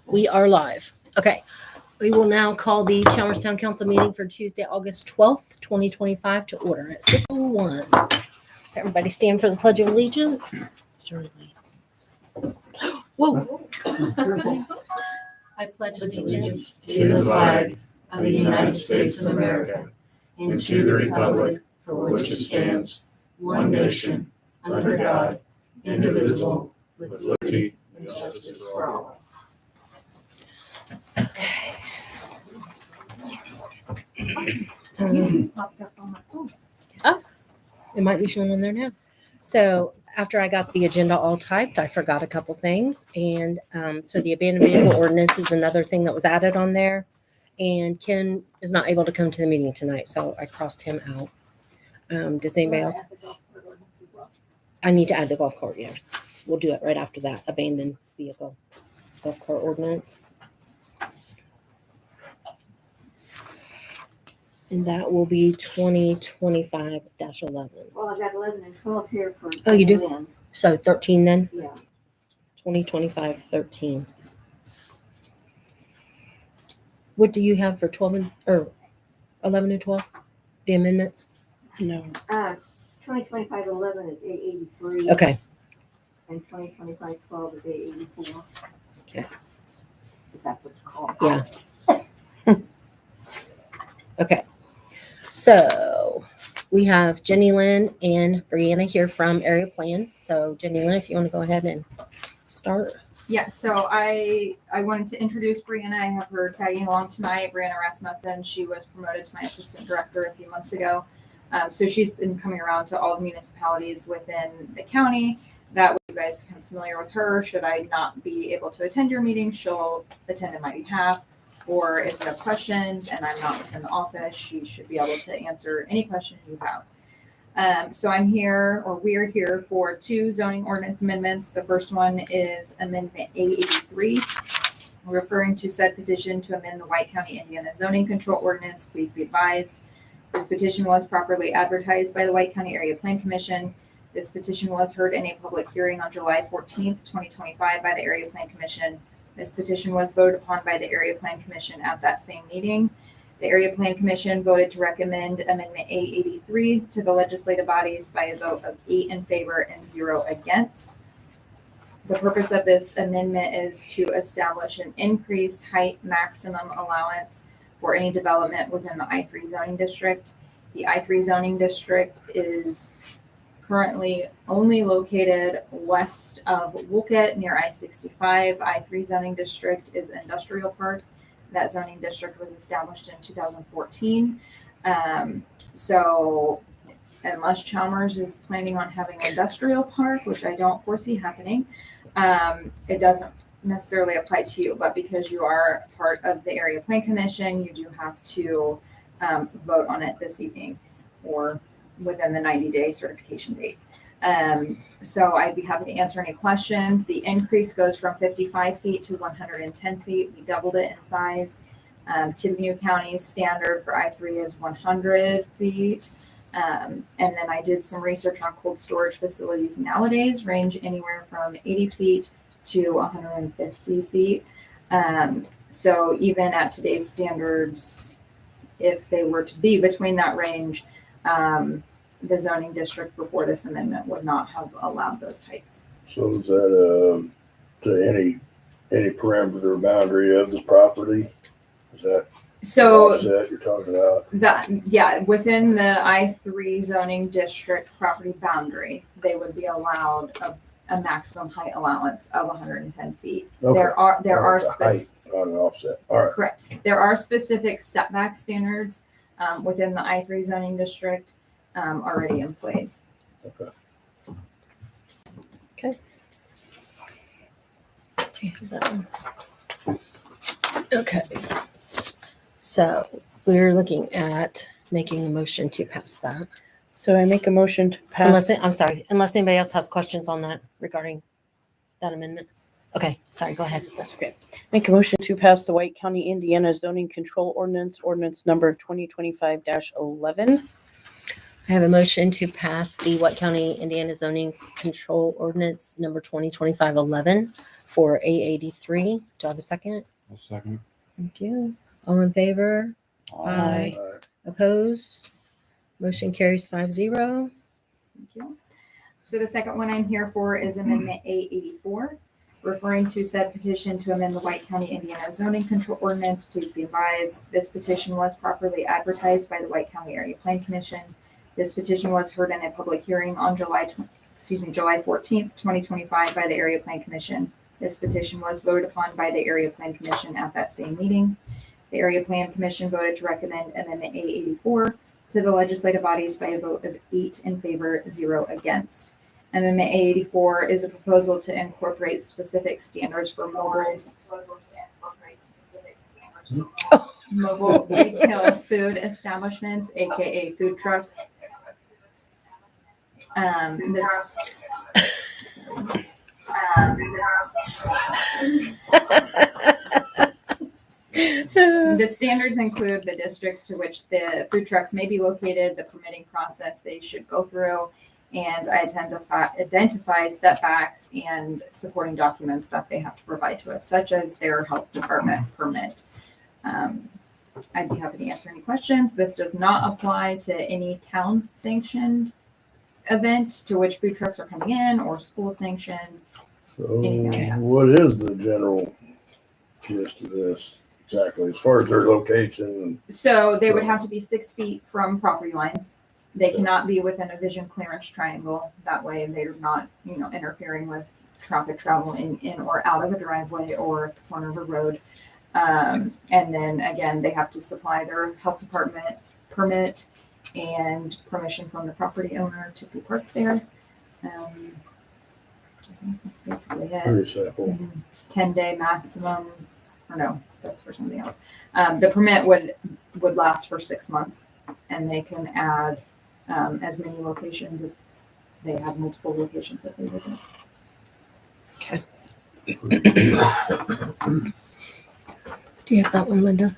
We are live. Okay. We will now call the Chalmers Town Council meeting for Tuesday, August 12th, 2025 to order at 6:01. Everybody stand for the Pledge of Allegiance. Certainly. Whoa. I pledge allegiance to the flag of the United States of America and to the republic for which it stands, one nation, under God, indivisible, with liberty and justice for all. Okay. It might be showing on there now. So after I got the agenda all typed, I forgot a couple things. And so the abandoned vehicle ordinance is another thing that was added on there. And Ken is not able to come to the meeting tonight, so I crossed him out. Does anybody else? I need to add the golf cart, yes. We'll do it right after that, abandoned vehicle golf cart ordinance. And that will be 2025-11. Well, I've got 11 and 12 here for. Oh, you do? Wins. So 13 then? Yeah. 2025-13. What do you have for 12 and or 11 and 12? The amendments? No. 2025-11 is 883. Okay. And 2025-12 is 884. Okay. If that's what you call it. Yeah. Okay. So we have Jenny Lynn and Brianna here from Area Plan. So Jenny Lynn, if you want to go ahead and start. Yeah, so I wanted to introduce Brianna. I have her tagging along tonight. Brianna Rasmussen. She was promoted to my assistant director a few months ago. So she's been coming around to all the municipalities within the county. That way you guys become familiar with her. Should I not be able to attend your meeting, she'll attend on my behalf. Or if you have questions and I'm not within the office, she should be able to answer any questions you have. So I'm here, or we're here for two zoning ordinance amendments. The first one is Amendment A83, referring to said petition to amend the White County, Indiana zoning control ordinance. Please be advised, this petition was properly advertised by the White County Area Plan Commission. This petition was heard in a public hearing on July 14th, 2025 by the Area Plan Commission. This petition was voted upon by the Area Plan Commission at that same meeting. The Area Plan Commission voted to recommend Amendment A83 to the legislative bodies by a vote of 8 in favor and 0 against. The purpose of this amendment is to establish an increased height maximum allowance for any development within the I3 zoning district. The I3 zoning district is currently only located west of Wolcott near I-65. I3 zoning district is industrial park. That zoning district was established in 2014. So unless Chalmers is planning on having an industrial park, which I don't foresee happening, it doesn't necessarily apply to you, but because you are part of the Area Plan Commission, you do have to vote on it this evening or within the 90-day certification date. So I'd be happy to answer any questions. The increase goes from 55 feet to 110 feet. We doubled it in size. Tippecanoe County's standard for I3 is 100 feet. And then I did some research on cold storage facilities nowadays, range anywhere from 80 feet to 150 feet. So even at today's standards, if they were to be between that range, the zoning district before this amendment would not have allowed those heights. So is that to any perimeter boundary of the property? Is that so offset you're talking about? that within the I3 zoning district property boundary, they would be allowed a maximum height allowance of 110 feet. Okay. There are height, not an offset. All right. Correct. There are specific setback standards within the I3 zoning district already in place. Okay. Okay. So we're looking at making a motion to pass that. So I make a motion to pass. Unless anybody else has questions on that regarding that amendment. Okay, sorry, go ahead. That's okay. Make a motion to pass the White County, Indiana zoning control ordinance number 2025-11. I have a motion to pass the White County, Indiana zoning control ordinance number 2025-11 for A83. Do I have a second? A second. Thank you. All in favor? Aye. Aye. Opposed? Motion carries 5-0. Thank you. So the second one I'm here for is Amendment A84, referring to said petition to amend the White County, Indiana zoning control ordinance. Please be advised, this petition was properly advertised by the White County Area Plan Commission. This petition was heard in a public hearing on July 14th, 2025 by the Area Plan Commission. This petition was voted upon by the Area Plan Commission at that same meeting. The Area Plan Commission voted to recommend Amendment A84 to the legislative bodies by a vote of 8 in favor, 0 against. Amendment A84 is a proposal to incorporate specific standards for mobile retail food establishments, aka food trucks. The standards include the districts to which the food trucks may be located, the permitting process they should go through, and identify setbacks and supporting documents that they have to provide to us, such as their health department permit. I'd be happy to answer any questions. This does not apply to any town sanctioned event to which food trucks are coming in or school sanctioned. So Okay. what is the general gist of this exactly, as far as their location? So they would have to be 6 feet from property lines. They cannot be within a vision clearance triangle. That way they're not, interfering with traffic travel in or out of a driveway or at the corner of a road. And then again, they have to supply their health department permit and permission from the property owner to be parked there. I think that's basically it. Pretty simple. 10-day maximum, or no, that's for something else. The permit would last for 6 months, and they can add as many locations if they have multiple locations that they visit. Do you have that one, Linda?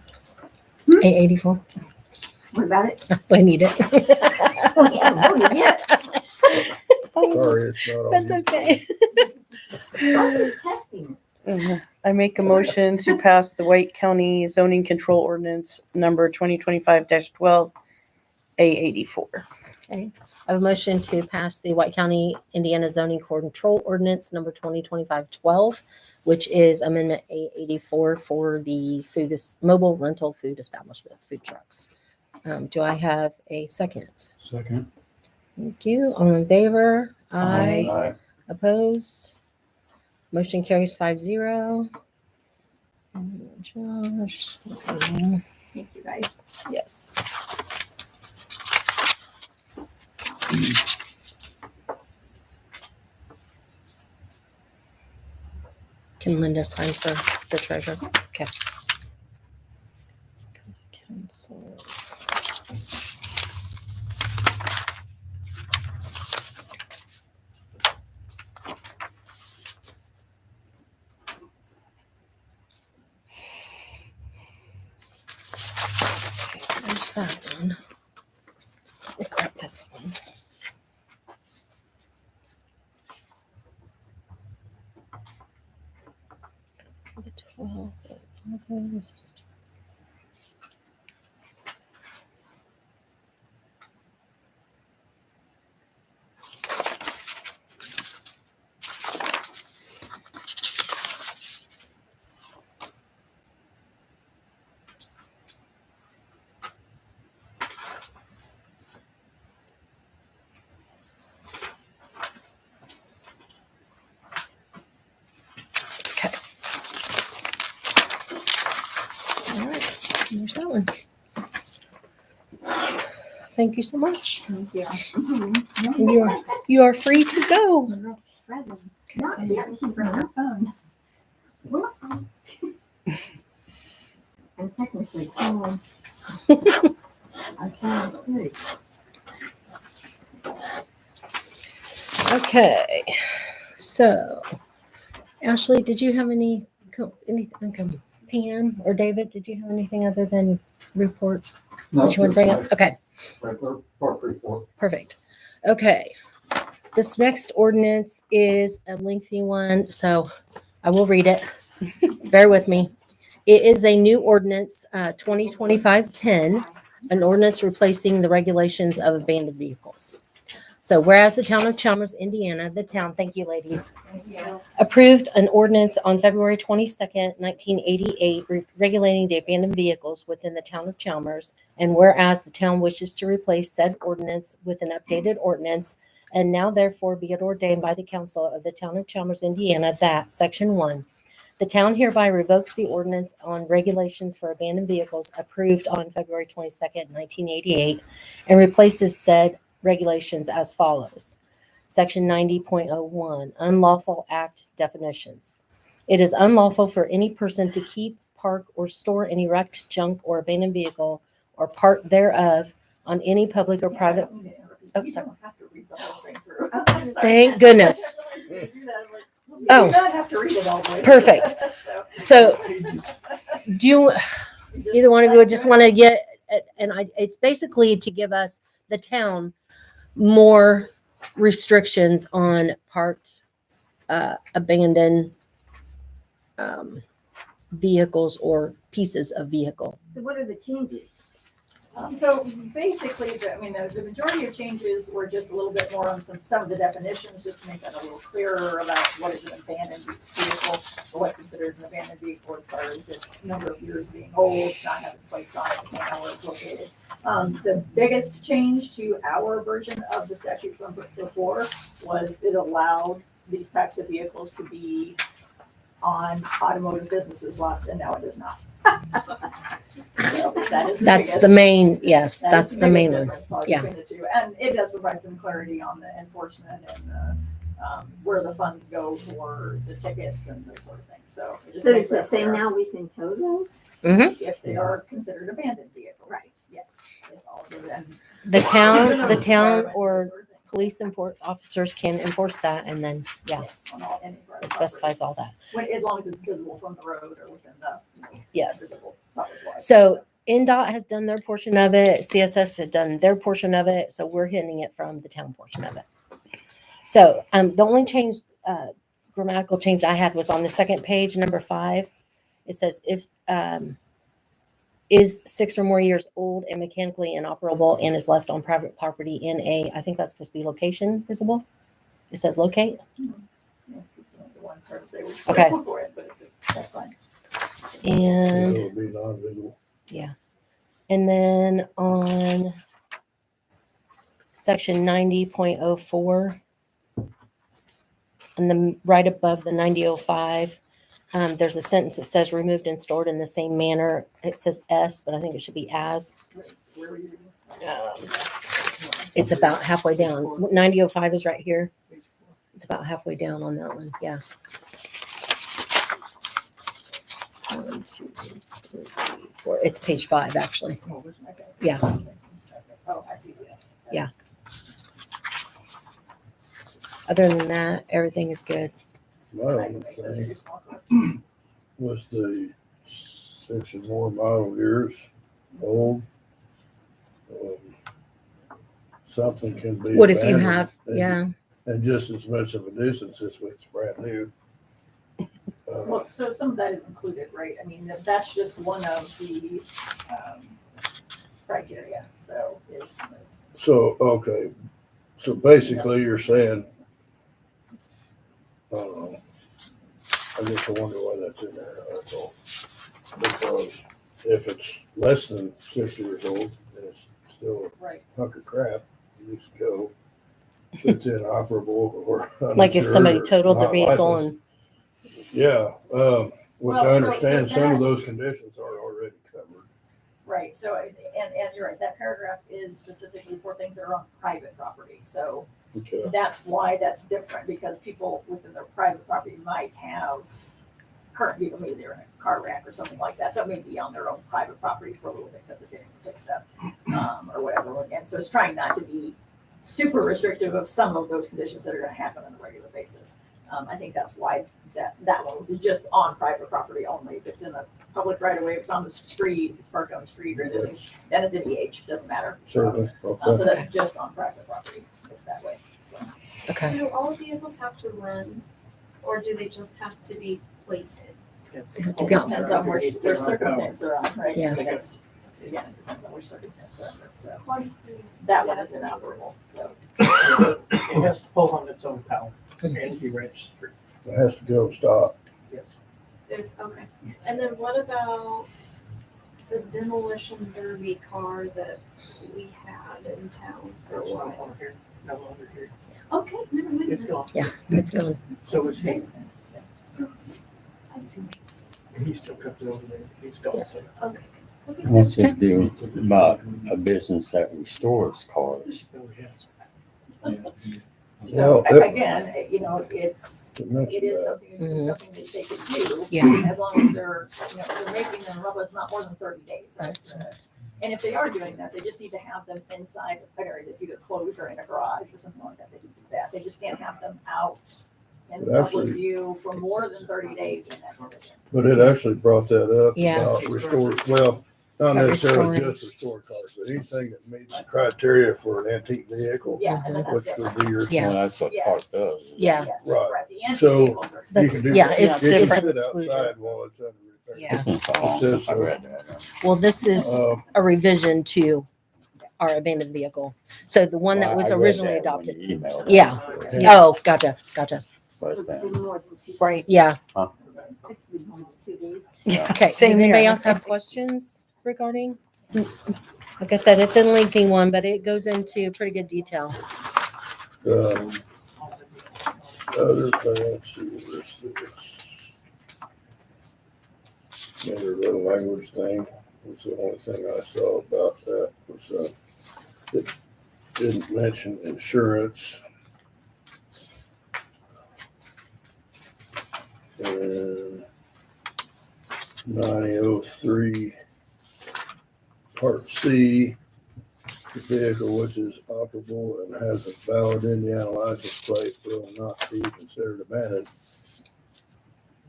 A84. What about it? I need it. Oh, yeah, oh, yeah. Sorry, it's not on. That's you. okay. I was testing it. Mhm. I make a motion to pass the White County zoning control ordinance number 2025-12 A84. I have a motion to pass the White County, Indiana zoning control ordinance number 2025-12, which is amendment A84 for the mobile rental food establishments, food trucks. Do I have a second? Second. Thank you. All in favor? Aye. Aye. Opposed? Motion carries 5-0. Josh. Okay. Thank you, guys. Yes. Can Linda sign for the treasurer? Okay. Cancel. Okay, there's that one. Let me grab this one. The 12th of August. All right, there's that one. Thank you so much. Thank you. You are free to go. Present. Not yet. Bring your phone. I'm technically home. Okay, good. Okay, so Ashley, did you have anything? Pam or David, did you have anything other than reports that you want to bring up? Okay. Perfect. Okay. This next ordinance is a lengthy one, so I will read it. Bear with me. It is a new ordinance, 2025-10, an ordinance replacing the regulations of abandoned vehicles. So whereas the town of Chalmers, Indiana, thank you, ladies, approved an ordinance on February 22nd, 1988, regulating the abandoned vehicles within the town of Chalmers. And whereas the town wishes to replace said ordinance with an updated ordinance, and now therefore be it ordained by the council of the town of Chalmers, Indiana, that section 1, the town hereby revokes the ordinance on regulations for abandoned vehicles approved on February 22nd, 1988, and replaces said regulations as follows. Section 90.01, unlawful act definitions. It is unlawful for any person to keep, park, or store any wrecked junk or abandoned vehicle or part thereof on any public or private. Oh, sorry. Thank goodness. Oh, You don't have to read it all the way. perfect. So do you, either one of you would just want to get, it's basically to give us, the town, more restrictions on parked, abandoned vehicles or pieces of vehicle. So what are the changes? So basically, the majority of changes were just a little bit more on some of the definitions, just to make that a little clearer about what is an abandoned vehicle, or what's considered an abandoned vehicle as far as its number of years being old, not having plates on it, we can't know where it's located. The biggest change to our version of the statute from before was it allowed these types of vehicles to be on automotive businesses lots, and now it does not. So that is That's the main, yes, that that's is the main biggest one. difference probably Yeah. between the two. And it does provide some clarity on the enforcement and where the funds go for the tickets and those sort of things. So it just So makes does it that say clear now we can tow those? if they are considered abandoned vehicles. Right. Yes. If all of them- The town Even those requirements and or those sort of things. police officers can enforce that, and then, yeah, Yes, on all, any private it specifies all that. property. As long as it's visible from the road or within the, Yes. visible public way. So NDOT has done their portion of it, CSS has done their portion of it, so we're hitting it from the town portion of it. So, the only change, grammatical change I had was on the second page, number 5. It says if, is 6 or more years old and mechanically inoperable and is left on private property in a, I think that's supposed to be location visible. It says locate. Yeah, the one's hard to say which Okay. way for it, but that's fine. And It would be non-visual. And then on section 90.04, and then right above the 90.05, there's a sentence that says removed and stored in the same manner. It says S, but I think it should be as. Where were you? It's about halfway down. 90.05 is right here. It's about halfway down on that one. Yeah. 1, 2, 3, 4. It's page 5, actually. Okay. Yeah. Oh, I see this. Yeah. Other than that, everything is good. My only thing was the 6 or more model years old. Something can be. What if you abandoned have, and- yeah, And just as much of a nuisance as if it's brand new. Well, so some of that is included, right? I mean, that's just one of the criteria, so is. So, okay, so basically you're saying, I don't know, I guess I wonder why that's in there, that's all. Because if it's less than 6 years old, then it's still Right. a hunk of crap, it needs to go. If it's inoperable or. like if uninsured somebody or totaled the not vehicle licensed. and, Yeah, which Well, I so understand some that- of those conditions are already covered. Right, so, and you're right, that paragraph is specifically for things that are on private property, so Okay, that's why that's different, because people within their private property might have current vehicle, maybe they're in a car wreck or something like that, so it may be on their own private property for a little bit because of getting fixed up, or whatever, and so it's trying not to be super restrictive of some of those conditions that are gonna happen on a regular basis. I think that's why that one was just on private property only. If it's in a public right of way, if it's on the street, if it's parked on the street or anything, then it's in EH, doesn't matter. certainly, So okay. that's just on private property. It's that way, so. okay. Do all vehicles have to run, or do they just have to be Wait. They have to It be on. depends on which circumstance they're on, right? Yeah. I mean, it's, again, it depends on which circumstance they're under, so. That one is inoperable, so. It has to pull on its own power and be registered, It has to go stop. yes. Okay, and then what about the demolition derby car that we had in town for a It's no while? longer, no longer here. Okay, never mind. It's gone. It's gone. So is he. I see. And he still comes over there. He's gone. Okay. What's it do about a business that restores cars? Oh, yes. So, Well, it- again, you know, it's, To mention it is that. something, Mhm. something that they could do. Yeah. As long as they're, you know, they're making them rubber, it's not more than 30 days. That's, and if they are doing that, they just need to have them inside an area that's either closed or in a garage or something like that. They can do that. They just can't have them out in But public actually- view for more than 30 days in that condition. But it actually brought that up Yeah. about restore, well, not About necessarily restoring. just restore cars, but anything that meets the criteria for an antique vehicle, Yeah, and then that's which different. would be your, Yeah. Well, that's what Yeah. park does. Yeah. Right. The antique So, vehicles are- you That's- can do. yeah, that. it's- It can it's an sit exclusion. outside while it's under repair. Yeah. It's been so long since I read that. Well, this is a revision to our abandoned vehicle. So the one that Well, was I read originally that when adopted. you emailed it. Yeah. Yeah. Oh, gotcha. But it's It's been- been more than 2 Right. Yeah. It's been more than 2 days. Okay. Same Does anybody here. else have questions regarding? Like I said, it's a lengthy one, but it goes into pretty good detail. Other thing, let's see what this is. Another little language thing was the only thing I saw about that was, it didn't mention insurance. And 9003, Part C, the vehicle which is operable and has a valid Indiana license plate will not be considered abandoned.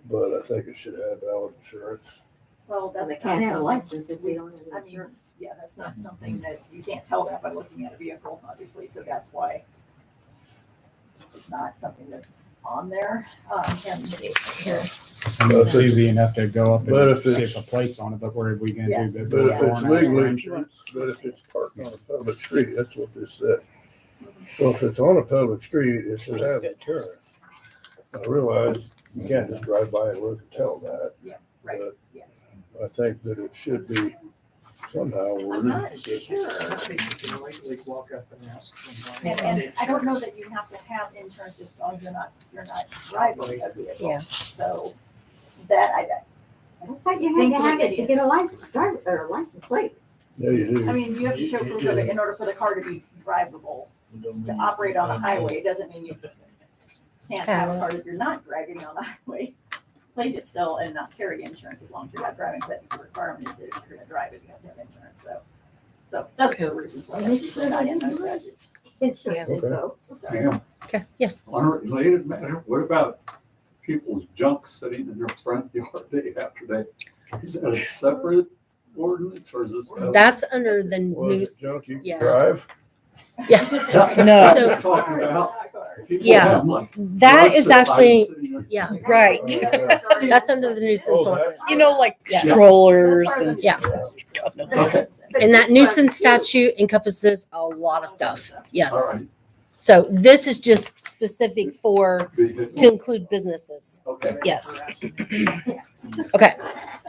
But I think it should have valid insurance. Well, Well, that's they not can't have a something, license if they don't have I mean, insurance. yeah, that's not something that, you can't tell that by looking at a vehicle, obviously, so that's why it's not something that's on there. And here, I mean, it's easy enough to go up But and if see it's- if the plate's on it, but where are we gonna Yeah. do that? But if it's Going out for legally, insurance? but if it's parked on a public street, that's what this said. So if it's on a public street, it should have insurance. I realize you can't just drive by and look and tell that. right, But yeah. I think that it should be somehow I'm worded. not sure. I think you can legally walk up and ask somebody. And I don't know that you have to have insurance as long as you're not driving a vehicle. Yeah. So that, I thought you had to have it to get a license, driver, or a license plate. Yeah, you I do. mean, you have to show proof of it in order for the car to be drivable. To operate on a highway doesn't mean you can't have a car that you're not driving on the highway. Plate it still and not carry insurance as long as you're not driving, but the requirement is that if you're gonna drive it, you have to have insurance, so that's the reasons why that's usually not in those statutes. Insurance Okay. info. Ma'am, Okay. Yes. on a related matter, what about people's junk sitting in their front yard day after day? Is that a separate ordinance or is this? That's under the Was new. it junk you can Yeah. drive? Yeah. No. So- I'm talking about people Yeah. have like That drugs is that actually, lie sitting there. yeah. Right. That's under the nuisance Oh, ordinance. You know, like Yeah. strollers and. Yeah. God knows. Okay. And that nuisance statute encompasses a lot of stuff. All Yes. right. So this is just specific for, Vehicle. to include businesses. Okay. Yes. Okay.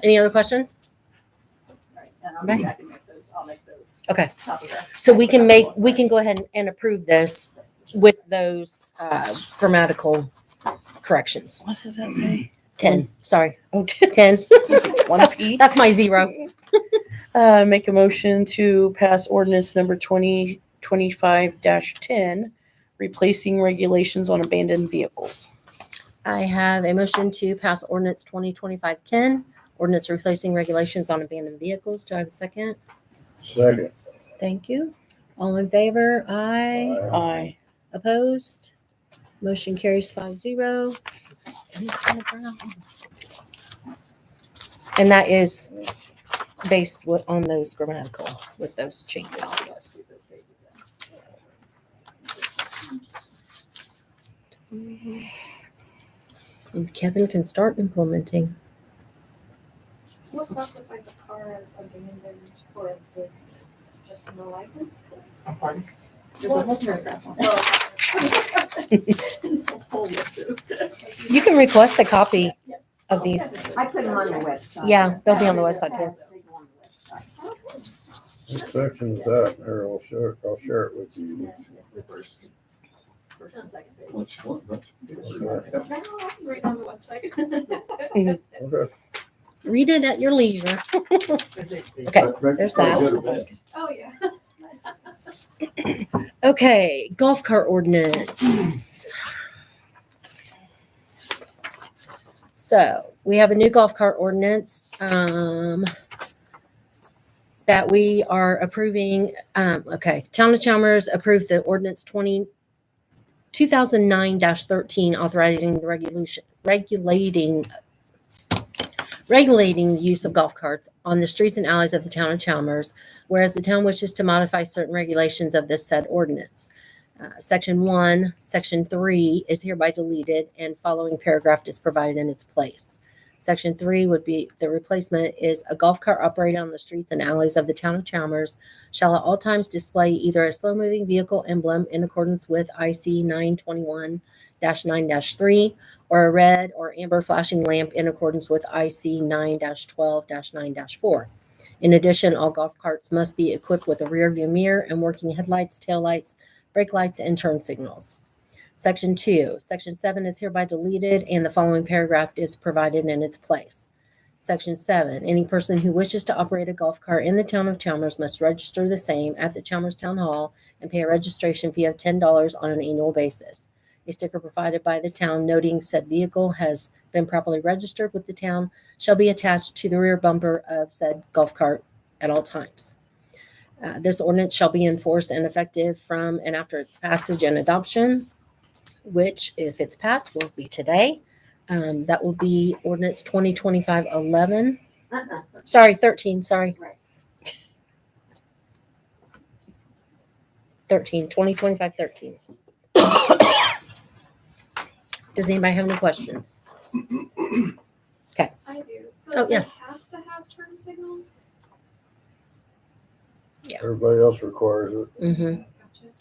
Any other questions? Right, and I'll make those. Okay. Copy that. So we can go ahead and approve this with those grammatical corrections. What does that say? 10, sorry. Oh, 10. one P. That's my 0. Make a motion to pass ordinance number 2025-10, replacing regulations on abandoned vehicles. I have a motion to pass ordinance 2025-10, ordinance replacing regulations on abandoned vehicles. Do I have a second? Second. Thank you. All in favor? Aye. Aye. Opposed? Motion carries 5-0. And that is based on those grammatical, with those changes, yes. And Kevin can start implementing. So what classifies a car as abandoned for a business? Just no license? Pardon? There's a whole paragraph on it. It's a whole list of- You can request a copy of these. I put them on the website. Yeah, they'll be on the website too. They go on the website. What section's that? Here, I'll share it with you. Yeah, it's the first and second page. Which one? No, I can read on the website. Okay. Read it at your leisure. Okay, there's that. Oh, yeah. Okay, golf cart ordinance. So we have a new golf cart ordinance that we are approving. Okay, Town of Chalmers approved the ordinance 2009-13 authorizing the regulating the use of golf carts on the streets and alleys of the town of Chalmers, whereas the town wishes to modify certain regulations of this said ordinance. Section 1, Section 3 is hereby deleted and following paragraph is provided in its place. Section 3 would be the replacement is a golf cart operated on the streets and alleys of the town of Chalmers shall at all times display either a slow-moving vehicle emblem in accordance with IC 921-9-3 or a red or amber flashing lamp in accordance with IC 9-12-9-4. In addition, all golf carts must be equipped with a rear view mirror and working headlights, taillights, brake lights, and turn signals. Section 2. Section 7 is hereby deleted and the following paragraph is provided in its place. Section 7. Any person who wishes to operate a golf cart in the town of Chalmers must register the same at the Chalmers Town Hall and pay a registration fee of $10 on an annual basis. A sticker provided by the town noting said vehicle has been properly registered with the town shall be attached to the rear bumper of said golf cart at all times. This ordinance shall be enforced and effective from and after its passage and adoption, which, if it's passed, will be today. That will be ordinance 2025-11. Sorry, 13. Sorry. Right. 13, 2025-13. Does anybody have any questions? I do. So Oh, they yes. have to have turn signals? Everybody else requires it. Mm-hmm. Gotcha.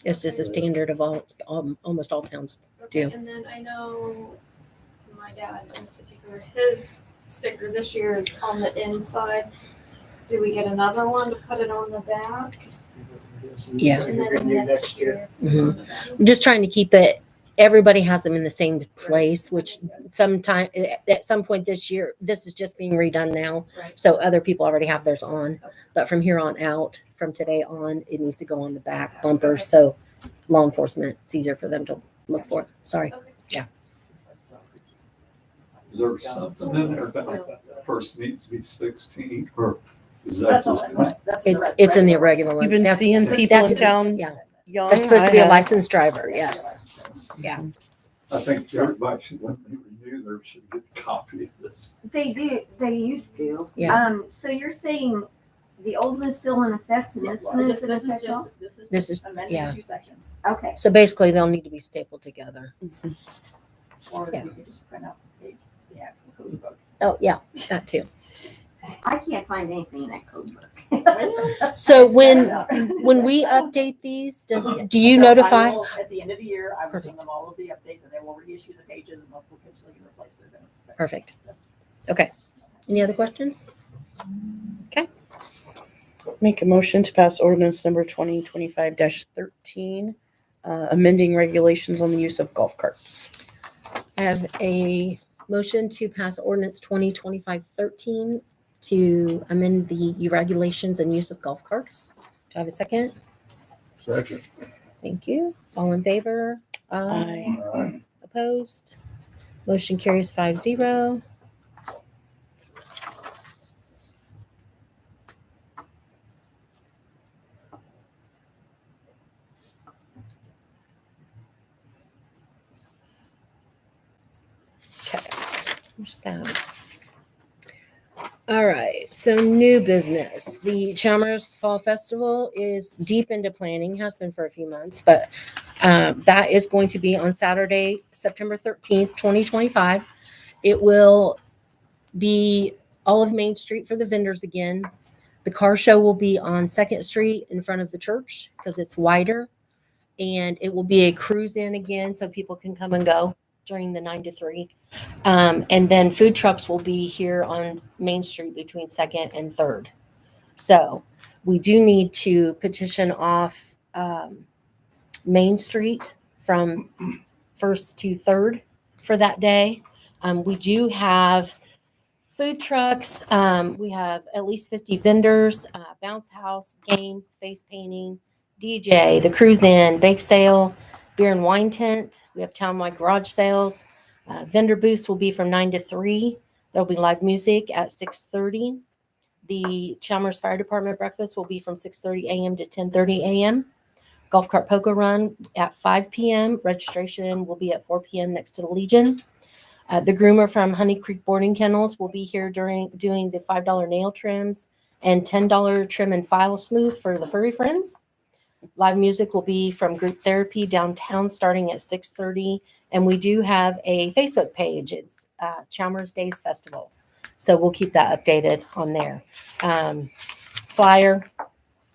It's just a standard of almost all towns. Okay, do. and then I know my dad in particular, his sticker this year is on the inside. Do we get another one to put it on the back? Yeah. And then next year. Mhm. I'm just trying to keep it. Everybody has them in the same place, which sometime at some point this year, this is just being redone now. Right. So other people already have theirs on, but from here on out, from today on, it needs to go on the back bumper. So law enforcement, it's easier for them to look for it. Sorry. Okay. Is there something in there that person needs to be 16 or is that That's all just? I know. That's the It's in the regular irregular one. You've been They have to- seeing they people have in to- town Yeah. young. They're supposed to I be a have- licensed driver. Yes. Yeah. I think everybody should, when they renew, there should get a copy of this. They do, they used to. Yeah. So you're saying the old one is still in effect and this one is in This is effect also? just, this is This just is- amending yeah. the two sections. Okay. So basically, they'll need to be stapled together. Or Yeah. you can just print out the page, the actual code book. Oh, yeah, that too. I can't find anything in that code book. So It's when got it out. when we update these, do So you I notify? will, at the end of the year, I will Perfect. send them all of the updates and they will reissue the pages and they'll potentially replace their benefits. Perfect. So, Okay. Any other questions? Make a motion to pass ordinance number 2025-13, amending regulations on the use of golf carts. I have a motion to pass ordinance 2025-13 to amend the regulations and use of golf carts. Do I have a second? Second. Thank you. All in favor? Aye. Opposed? Motion carries 5-0. Okay. Where's that? All right, so new business. The Chalmers Fall Festival is deep into planning, has been for a few months, but that is going to be on Saturday, September 13th, 2025. it will be all of Main Street for the vendors again. The car show will be on 2nd Street in front of the church because it's wider. And it will be a cruise in again so people can come and go during the 9 to 3. And then food trucks will be here on Main Street between 2nd and 3rd. So we do need to petition off Main Street from 1st to 3rd for that day. We do have food trucks. We have at least 50 vendors, bounce house, games, face painting, DJ, the cruise in, bake sale, beer and wine tent. We have townwide garage sales. Vendor booths will be from 9 to 3. There'll be live music at 6:30. The Chalmers Fire Department breakfast will be from 6:30 a.m. to 10:30 a.m. Golf cart poker run at 5 p.m. Registration will be at 4 p.m. next to the Legion. The groomer from Honey Creek Boarding Kennels will be here doing the $5 nail trims and $10 trim and file smooth for the furry friends. Live music will be from Group Therapy downtown starting at 6:30. And we do have a Facebook page. It's Chalmers Days Festival. So we'll keep that updated on there. Flyer,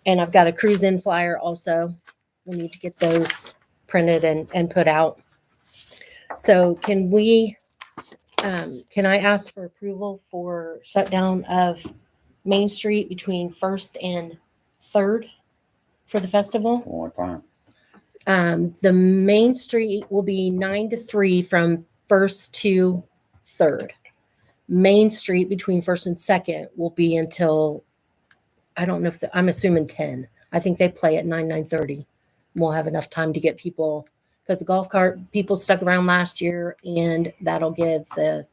and I've got a cruise in flyer also. We need to get those printed and put out. So can I ask for approval for shutdown of Main Street between 1st and 3rd for the festival? One time. The Main Street will be 9 to 3 from 1st to 3rd. Main Street between 1st and 2nd will be until, I don't know if I'm assuming 10. I think they play at 9:30. We'll have enough time to get people, because the golf cart people stuck around last year, and that'll give the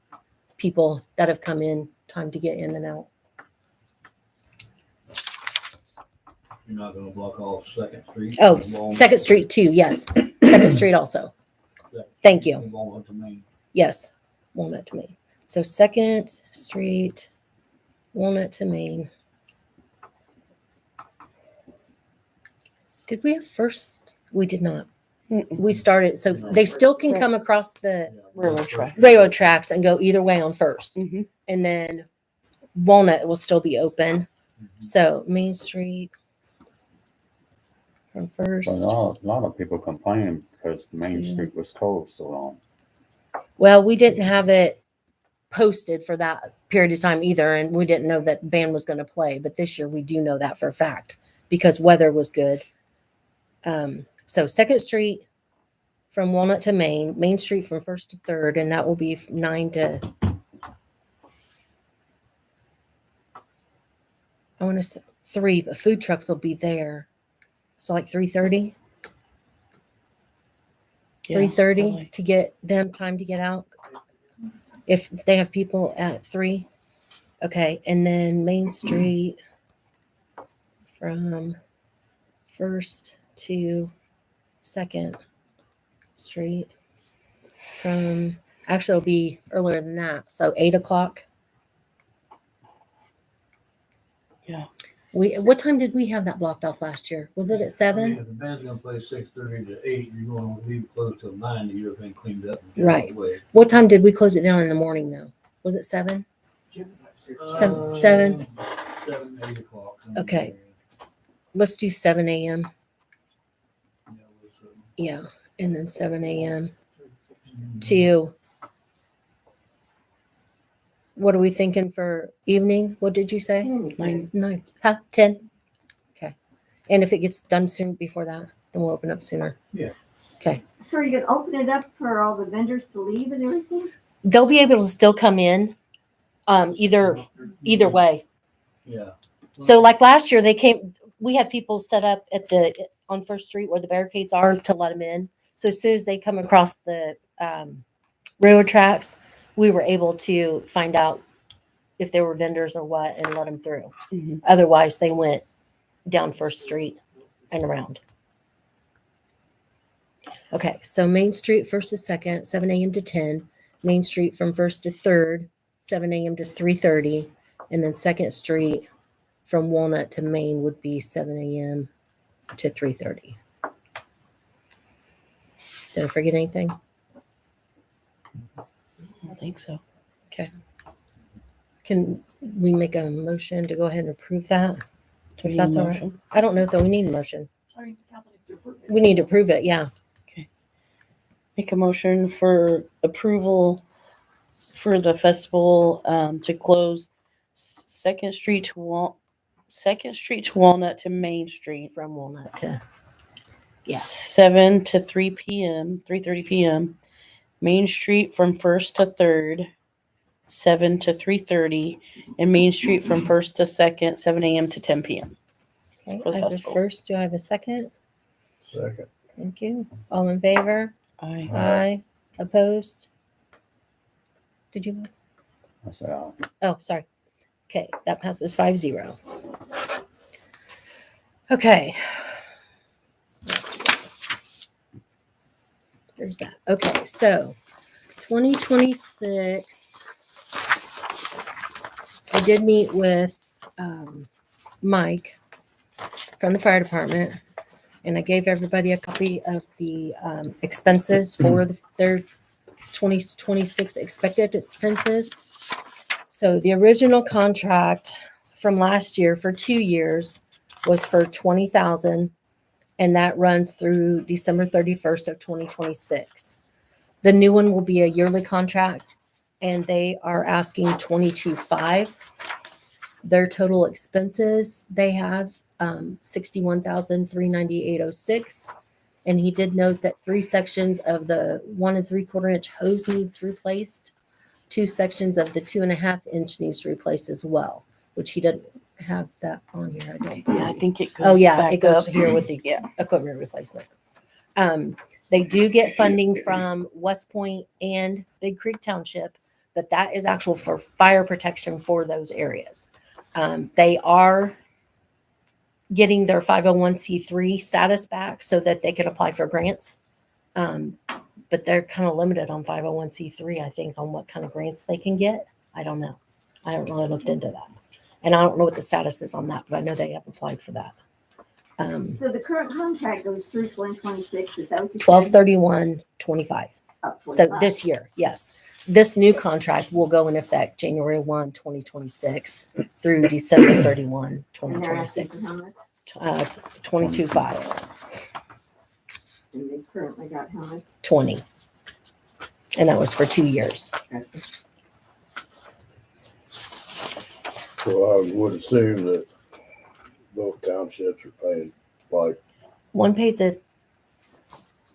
people that have come in time to get in and out. You're not gonna block off Second Street? Oh, 2nd Street too. Yes. 2nd Street also. Thank you. Walnut to Main. Yes. Walnut to Main. So 2nd Street, Walnut to Main. Did we have first? We did not. We started, so they still can come across the railroad tracks and go either way on 1st. Mhm. And then Walnut will still be open. So Main Street from But 1st. a lot of people complain because Main Street was closed so long. Well, we didn't have it posted for that period of time either, and we didn't know that band was going to play. But this year we do know that for a fact because weather was good. So 2nd Street from Walnut to Main, Main Street from 1st to 3rd, and that will be 9 to, I want to say 3, but food trucks will be there. So like 3:30. 3:30 to get them time to get out. If they have people at 3. Okay. And then Main Street from 1st to 2nd Street from, actually it'll be earlier than that. So 8 o'clock. Yeah. What time did we have that blocked off last year? Was it at 7? If the band's gonna play 6:30 to 8, you're gonna leave close till 9 to get everything cleaned up. and get Right. out the way. What time did we close it down in the morning though? Was it 7? Seven. 7, 8 o'clock. somewhere Okay. there. Let's do 7 a.m. Yeah, it was, Yeah. And then 7 a.m. to, what are we thinking for evening? What did you say? 9. 10. Okay. And if it gets done soon before that, then we'll open up sooner. Yeah. Okay. So are you gonna open it up for all the vendors to leave and everything? They'll be able to still come in, either way. Yeah. So like last year, we had people set up on 1st Street where the barricades are to let them in. So as soon as they come across the railroad tracks, we were able to find out if there were vendors or what and let them through. Mhm. Otherwise, they went down 1st Street and around. Okay, so Main Street 1st to 2nd, 7 a.m. to 10. Main Street from 1st to 3rd, 7 a.m. to 3:30. And then 2nd Street from Walnut to Main would be 7 a.m. to 3:30. Did I forget anything? I don't think so. Can we make a motion to go ahead and approve that? Do If you need that's a all right. motion? I don't know if we need a motion. I mean, council needs to approve it. We need to approve it, yeah. Make a motion for approval for the festival to close Second Street to Walnut to Main Street, From Walnut to, Yeah. 7 to 3 p.m., 3:30 p.m. Main Street from 1st to 3rd, 7 to 3:30, and Main Street from 1st to 2nd, 7 a.m. to 10 p.m. okay, For the I have a festival. first. Do I have a second? Second. Thank you. All in favor? Aye. Aye. Opposed? Did you? I said, aye. Oh, sorry. Okay, that passes 5-0. Okay. There's that. Okay, so 2026. I did meet with Mike from the fire department, and I gave everybody a copy of the expenses for their 2026 expected expenses. So the original contract from last year for 2 years was for $20,000, and that runs through December 31st of 2026. The new one will be a yearly contract, and they are asking $22,500. Their total expenses, they have $61,398.06. And he did note that 3 sections of the 1 3/4 inch hose needs replaced. 2 sections of the 2.5 inch needs replaced as well, which he didn't have that on here, I think. Yeah, I think it goes. Oh, yeah, back it goes up. here with the equipment replacement. They do get funding from West Point and Big Creek Township, but that is actual for fire protection for those areas. They are getting their 501c3 status back so that they can apply for grants. But they're kind of limited on 501c3, I think, on what kind of grants they can get. I don't know. I haven't really looked into that. And I don't know what the status is on that, but I know they have applied for that. So the current contract goes through 2026, is that what you said? 12/31/25. Oh, So 25. this year, yes. This new contract will go in effect January 1, 2026 through December 31, And they're asking 2026. for how much? 22,500, And they currently got how much? 20. And that was for 2 years. So I would assume that both townships are paying like, One pays a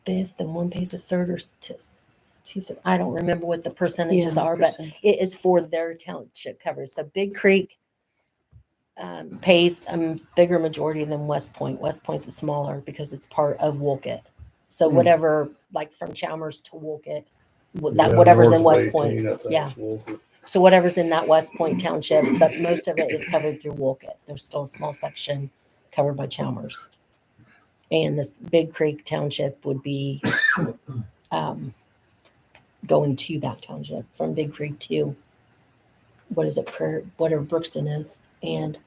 fifth and one pays a third or two-thirds. I don't remember what the percentages are, but it is for their township coverage. So Big Creek pays a bigger majority than West Point. West Point's a smaller because it's part of Wolcott. So whatever, like from Chalmers to Wolcott, that whatever's in West Point. Yeah. So whatever's in that West Point township, but most of it is covered through Wolcott. There's still a small section covered by Chalmers. And this Big Creek township would be going to that township from Big Creek to whatever Brookston is. And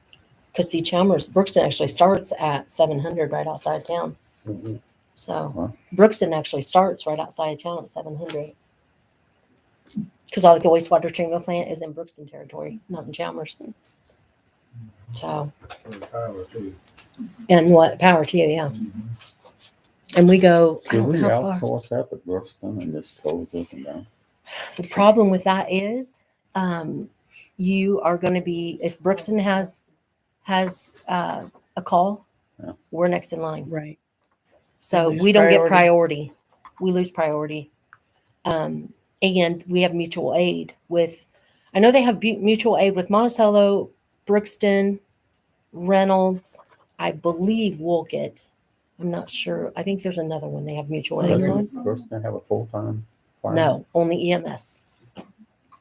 because see, Brookston actually starts at 700 right outside town. Mhm. So Brookston actually starts right outside of town at 700. Because all the wastewater treatment plant is in Brookston territory, not in Chalmers. So, and what power to you, yeah. And we go, I Should don't we know how far. outsource that at Brookston and just close this one down? The problem with that is you are going to be, if Brookston has a call, Yeah. we're next in line. Right. So Lose we don't get priority. priority. We lose priority. And we have mutual aid with, I know they have mutual aid with Monticello, Brookston, Reynolds, I believe Wolcott. I'm not sure. I think there's another one they have mutual aid with. Doesn't Brookston have a full-time fire? No, only EMS.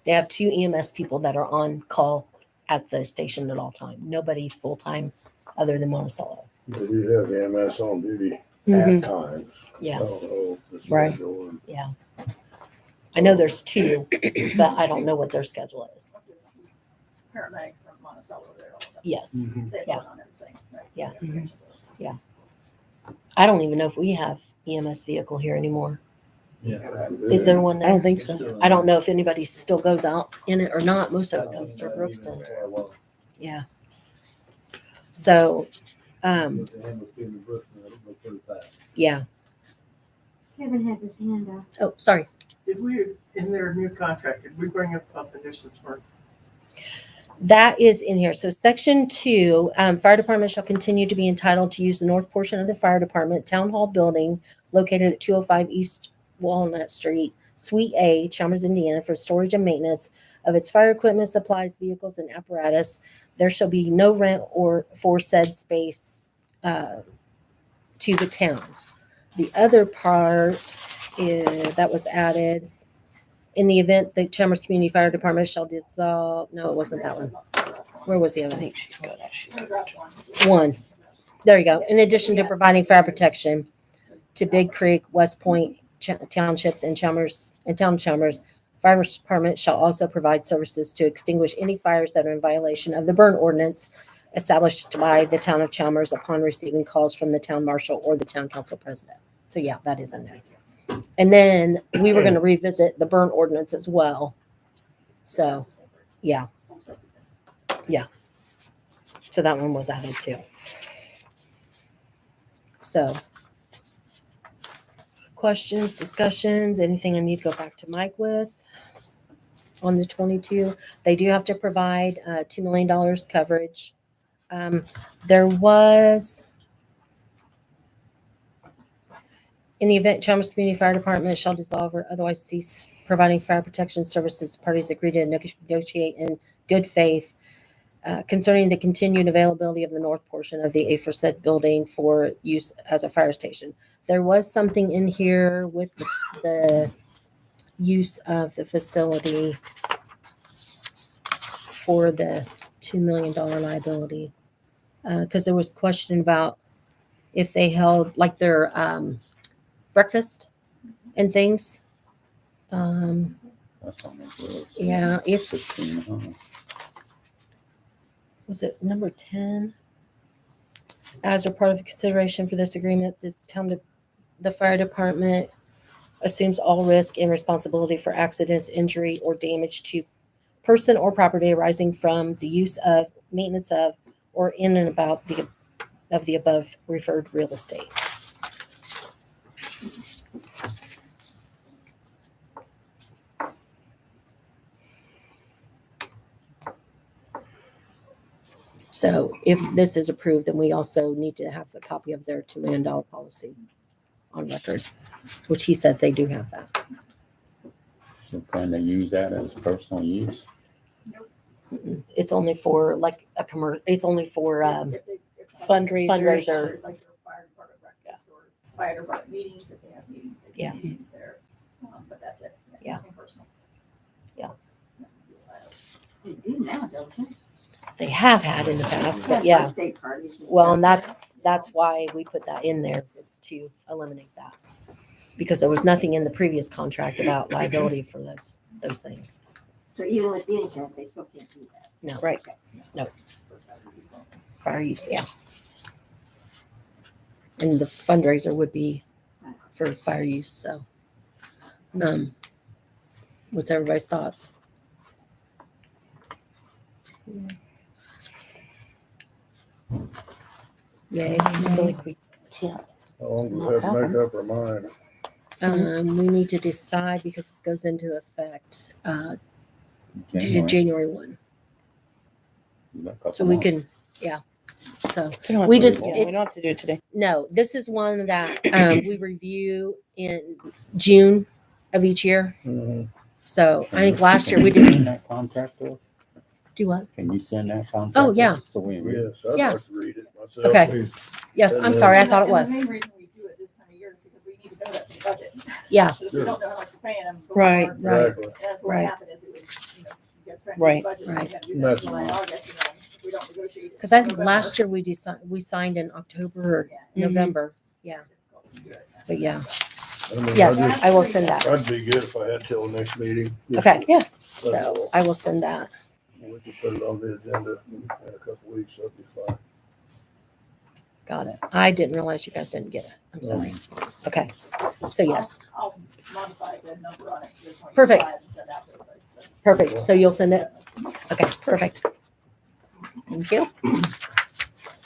They have 2 EMS people that are on call at the station at all time. Nobody full-time other than Monticello. They do have EMS on duty Mhm. at times. Yeah. I don't know the Right. schedule and- Yeah. I know there's 2, but I don't know what their schedule is. Paramedics from Monticello there all the time. Yes. Same Yeah. going on everything. Right? Yeah. Yeah. I don't even know if we have EMS vehicle here anymore. Is there one I there? don't think so. I don't know if anybody still goes out in it or not. Most of it comes through Brookston. Yeah. So, yeah. Kevin has his hand up. Oh, sorry. Did we, in their new contract, did we bring up the nuisance work? That is in here. So section 2, fire department shall continue to be entitled to use the north portion of the fire department town hall building located at 205 East Walnut Street, Suite A, Chalmers, Indiana, for storage and maintenance of its fire equipment, supplies, vehicles, and apparatus. There shall be no rent or for said space to the town. The other part that was added, in the event the Chalmers Community Fire Department shall dissolve, no, it wasn't that one. Where was the other thing? One. There you go. In addition to providing fire protection to Big Creek, West Point townships and Chalmers, fire department shall also provide services to extinguish any fires that are in violation of the burn ordinance established by the town of Chalmers upon receiving calls from the town marshal or the town council president. So yeah, that is in there. And then we were going to revisit the burn ordinance as well. So, yeah. Yeah. So that one was added too. So, questions, discussions, anything I need to go back to Mike with on the 22? They do have to provide $2 million coverage. There was, in the event Chalmers Community Fire Department shall dissolve or otherwise cease providing fire protection services, parties agree to negotiate in good faith concerning the continued availability of the north portion of the aforesaid building for use as a fire station. There was something in here with the use of the facility for the $2 million liability, because there was question about if they held like their breakfast and things. That's on the list. Yeah, it's, 1600. was it number 10? As a part of consideration for this agreement, the fire department assumes all risk and responsibility for accidents, injury, or damage to person or property arising from the use of, maintenance of, or in and about the above referred real estate. So if this is approved, then we also need to have a copy of their $2 million policy on record, which he said they do have that. So can they use that as personal use? It's only for like a commercial, it's only for Fundraisers. fundraiser. Like your fire department breakfast or fire department meetings, if they have meetings, they Yeah. do meetings there. But that's it. Yeah. Nothing personal. Yeah. They do now, don't they? They have had in the past, but Have yeah. birthday parties and Well, and stuff. that's why we put that in there, is to eliminate that. Because there was nothing in the previous contract about liability for those things. So even with the insurance, they still can't do that. No. Right. No. Fire use, yeah. And the fundraiser would be for fire use, so. What's everybody's thoughts? Yay. I feel like we can't. How long does that make up our mind? We need to decide because this goes into effect January. January 1. About a couple So we months. can, yeah. So We don't have We to just- do it. it's- We don't have to do it today. no, this is one that we review in June of each year. Mhm. So I think last year Can we you did send that contract to us? do what? Can you send that contract? Oh, to yeah. us So we can read it? Yes, I'd Yeah. like to read it myself. Okay. Please. Yes, I'm sorry, I thought it was. And the main reason we do it this time of year is because we need to know that for the budget. Yeah. Because if we don't know how much we're paying them. before, Right. Right. Exactly. That's what Right. would happen is it would, you know, you got to Right. budget, Right. you got to do that in That's- July, August, you know, if we don't negotiate. it Because I think November, last year we signed in October or yeah, November. Yeah, difficult to do it. but yeah. I mean, Yes, I just- I will send that. I'd be good if I had till the next meeting. Just Okay. to- Yeah. So I will send that. We could put it on the agenda in a couple weeks, that'd be fine. Got it. I didn't realize you guys didn't get it. I'm sorry. Okay. So yes, I'll modify the number on it. to 25 Perfect. and send out to everybody, so. perfect. So you'll send it? Okay, perfect. Thank you.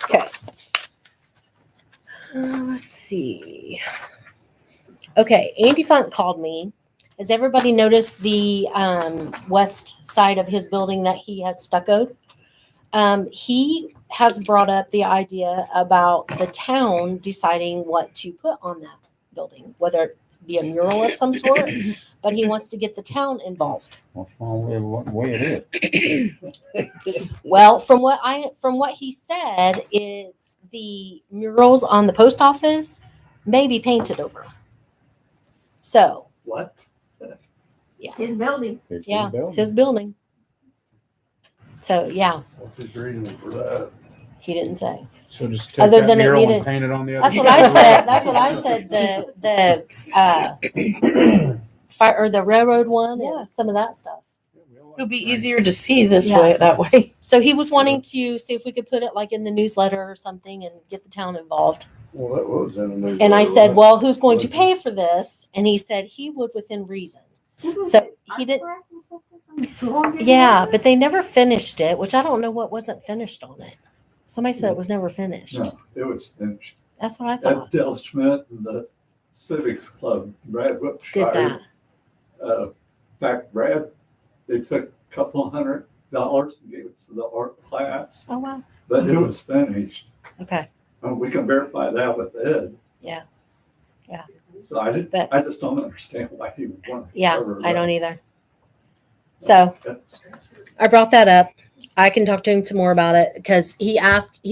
Okay. Let's see. Okay, Andy Funk called me. Has everybody noticed the west side of his building that he has stuccoed? He has brought up the idea about the town deciding what to put on that building, whether it be a mural of some sort, but he wants to get the town involved. What's wrong with it, the way it is? Well, from what he said, it's the murals on the post office may be painted over. So What? His building. It's his yeah, building. it's his building. So yeah, What's his reason for that? he didn't say. So just take Other that than it mural needed- and paint it on the other That's what side. I said. That's what I said. The fire or the railroad one, Yeah. and some of that stuff. It'll be easier to see this Yeah. way, that way. So he was wanting to see if we could put it like in the newsletter or something and get the town involved. Well, that was in the news. And I said, well, who's going to pay for this? And he said he would within reason. So he didn't. Yeah, but they never finished it, which I don't know what wasn't finished on it. Somebody said it was never finished. No, it was finished. That's what I Ed thought. Del Schmidt and the Civics Club, Brad Whipshire. Did that. In fact, Brad, they took a couple $100 and gave it to the art class, Oh wow. but it was finished. Okay. And we can verify that with Ed. Yeah. Yeah. So But- I just don't understand why he would want to. Yeah, cover I that. don't either. So That's- I brought that up. I can talk to him some more about it because he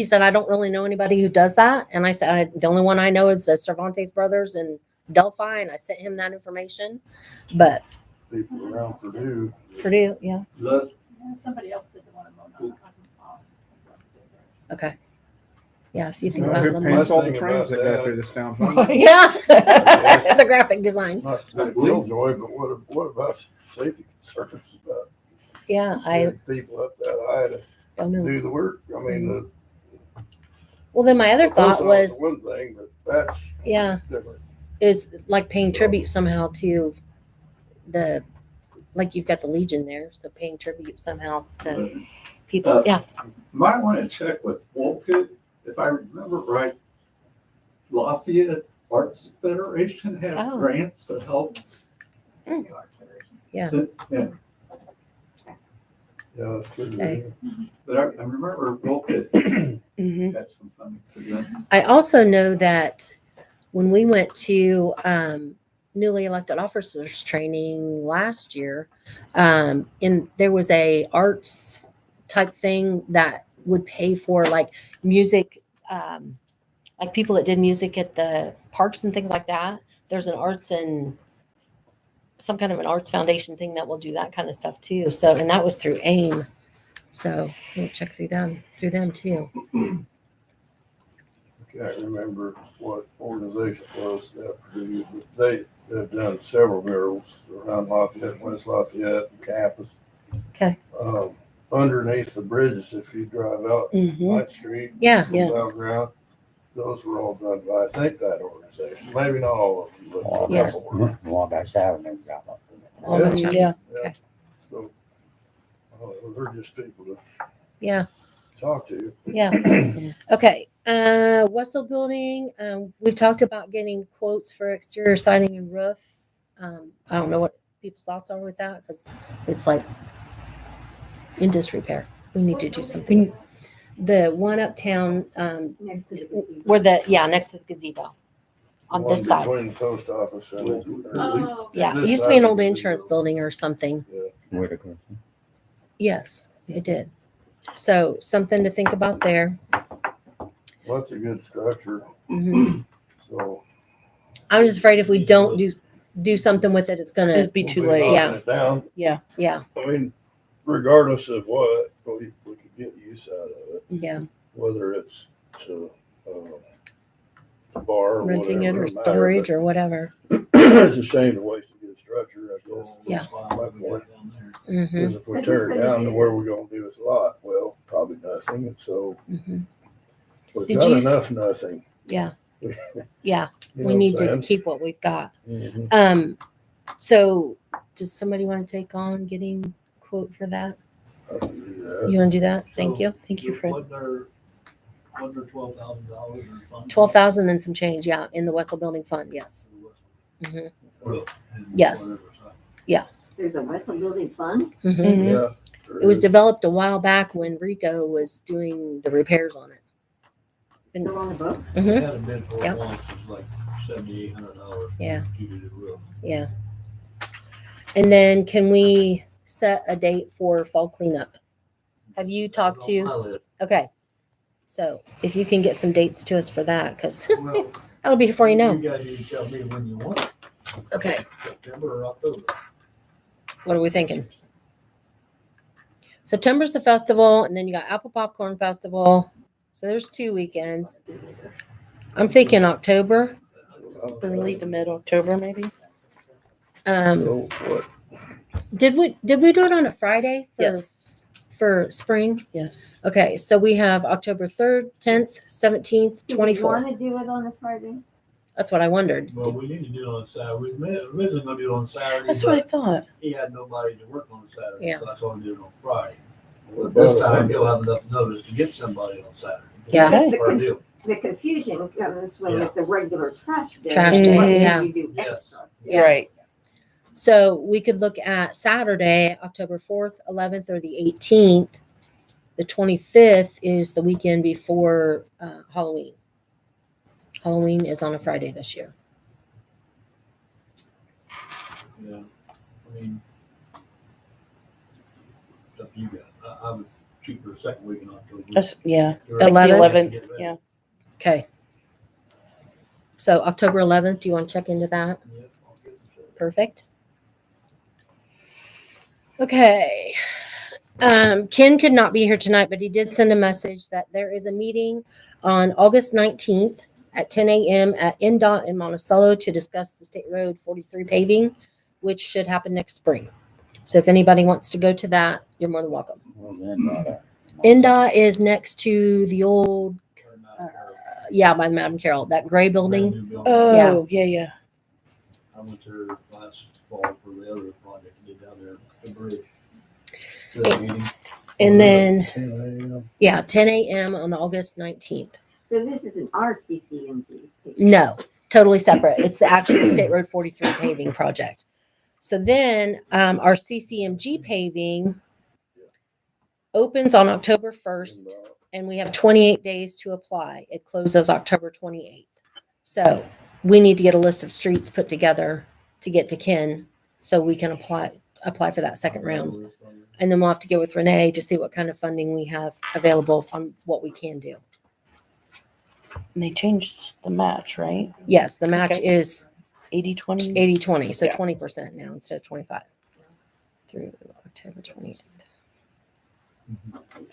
said, I don't really know anybody who does that. And I said, the only one I know is the Cervantes brothers in Delphi. And I sent him that information. But People around Purdue. Purdue, yeah. The, Yeah, somebody else did the one in Mona. Okay. Yeah, if you think No, about Who them. paints all the thing trains that about go that- through this town? Yeah. The graphic design. Not to Killjoy, but what about safety concerns about Yeah, I sending people up that high to don't know. do the work? I mean, the Well, then my other post thought office was, is one thing, but that's yeah, different. is like paying tribute somehow to the, like you've got the Legion there. So paying tribute somehow to people. Yeah. might want to check with Wolcott. If I remember right, Lafayette Arts Federation has Oh. grants to help. Yeah. Yeah, Yeah, that's good. Okay. but I remember Wolcott Mhm. had some funding for them. I also know that when we went to newly elected officers training last year, there was a arts type thing that would pay for like music, like people that did music at the parks and things like that. There's an arts and some kind of an arts foundation thing that will do that kind of stuff too. So, and that was through AIM. So we'll check through them too. I can't remember what organization it was that Purdue, but they've done several murals around Lafayette and West Lafayette and campus. Okay. Underneath the bridges, if you drive out Mhm. Ninth Street. Yeah. from Yeah. Battleground, those were all done by, I think, that organization. Maybe not all of them, but a Well, Yeah. couple were. Wabash Avenue's out up there. All that Yeah. Okay. So, they're just people to Yeah. talk to. Yeah. Okay. Wessel Building. We've talked about getting quotes for exterior siding and roof. I don't know what people's thoughts are with that because it's like in disrepair. We need to do something. The one uptown, Next to the where next to the gazebo on One this side. between the post office and Oh, Yeah. It this used to be an side old of the insurance gazebo. building or something. Whitaker. Yes, it did. So something to think about there. Well, that's a good structure. Mhm. So I'm just afraid if we don't do something with it, it's gonna. It'd be too we'll late. Yeah. knocking it down. Yeah. I mean, regardless of what, we could get use out of it, Yeah. whether it's to bar or Renting it whatever. or it matter, storage or whatever. but It's a shame to waste a good structure, I guess. is Yeah. My point. Hmm. Because if we tear it down, then what are we gonna do with a lot? Well, probably nothing. And so Hmm. We've Did got you- enough nothing. Yeah. Yeah. You know We what need I'm to saying? keep what we've got. Mhm. So does somebody want to take on getting quote for that? I can do that. You want to do that? Thank you. Thank you, Fred. Wasn't there $12,000 or something? 12,000 and some change. Yeah. In the Wessel Building Fund. Yes. hmm Yes. There's a Wessel Building Fund. hmm Mhm. Yeah. It was developed a while back when Rico was doing the repairs on it. Still on the book. We hmm had a bid for Yep. it once, it was like $7,800. Yeah. To do the roof. Yeah. And then can we set a date for fall cleanup? Have you talked That was on to? my list. Okay. So if you can get some dates to us for that, because Well, that'll be before you know. You guys need to tell me when you want it, Okay. September or October. What are we thinking? September's the festival, and then you got Apple Popcorn Festival. So there's 2 weekends. I'm thinking October. Early to mid October, maybe. So what? Did we do it on a Friday Yes. for spring? Yes. Okay, so we have October 3rd, 10th, 17th, Do we 24th. want to do it on a Friday? That's what I wondered. Well, we need to do it on Saturday. We originally gonna do it on Saturday. That's what I but thought. He had nobody to work on Saturday, Yeah. so that's why we did it on Friday. What But this about time he'll have enough notice to get somebody on Saturday. Yeah. That's Or the, deal. the confusion comes when Yeah. it's a regular trash day. Trash and day, what can yeah. you do Yes. extra? Yeah. Right. So we could look at Saturday, October 4th, 11th, or the 18th. The 25th is the weekend before Halloween. Halloween is on a Friday this year. Yeah. I mean, it's up to you guys. I would shoot for the second week in October. That's, yeah. You're Like right. the 11th? 11th. Yeah. Okay. So October 11th, do you want to check into that? Yeah, I'll get some shit. Perfect. Okay. Ken could not be here tonight, but he did send a message that there is a meeting on August 19th at 10 a.m. at NDOT in Monticello to discuss the State Road 43 paving, which should happen next spring. So if anybody wants to go to that, you're more than welcome. Well, then, NDOT is next to the old, Turn out there. yeah, by Madam Carroll, that gray Brand building. new building. Oh, yeah. I went there last fall for the other project we did down there, the bridge. The meeting. And then, 10 a.m. yeah, 10 a.m. on August 19th. So this is an RCCMG. No, totally separate. It's the actual State Road 43 paving project. So then our CCMG paving opens on October 1st, and we have 28 days to apply. It closes October 28th. So we need to get a list of streets put together to get to Ken so we can apply for that second round. And then we'll have to get with Renee to see what kind of funding we have available on what we can do. And they changed the match, right? Yes, the match Okay. is 80-20. 80-20, so Yeah. 20% now instead of 25 through October 28th.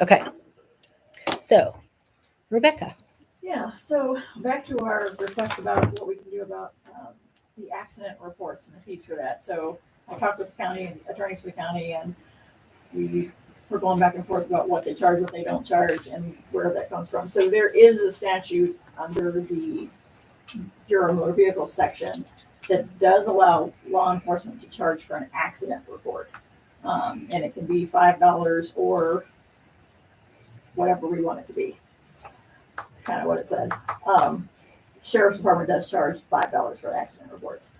Okay. So, Rebecca. Yeah, so back to our request about what we can do about the accident reports and the fees for that. So I talked with the county, attorneys for the county, and we're going back and forth about what they charge, what they don't charge, and where that comes from. So there is a statute under the Bureau of Motor Vehicles section that does allow law enforcement to charge for an accident report. And it can be $5 or whatever we want it to be. It's kind of what it says. Sheriff's Department does charge $5 for accident reports.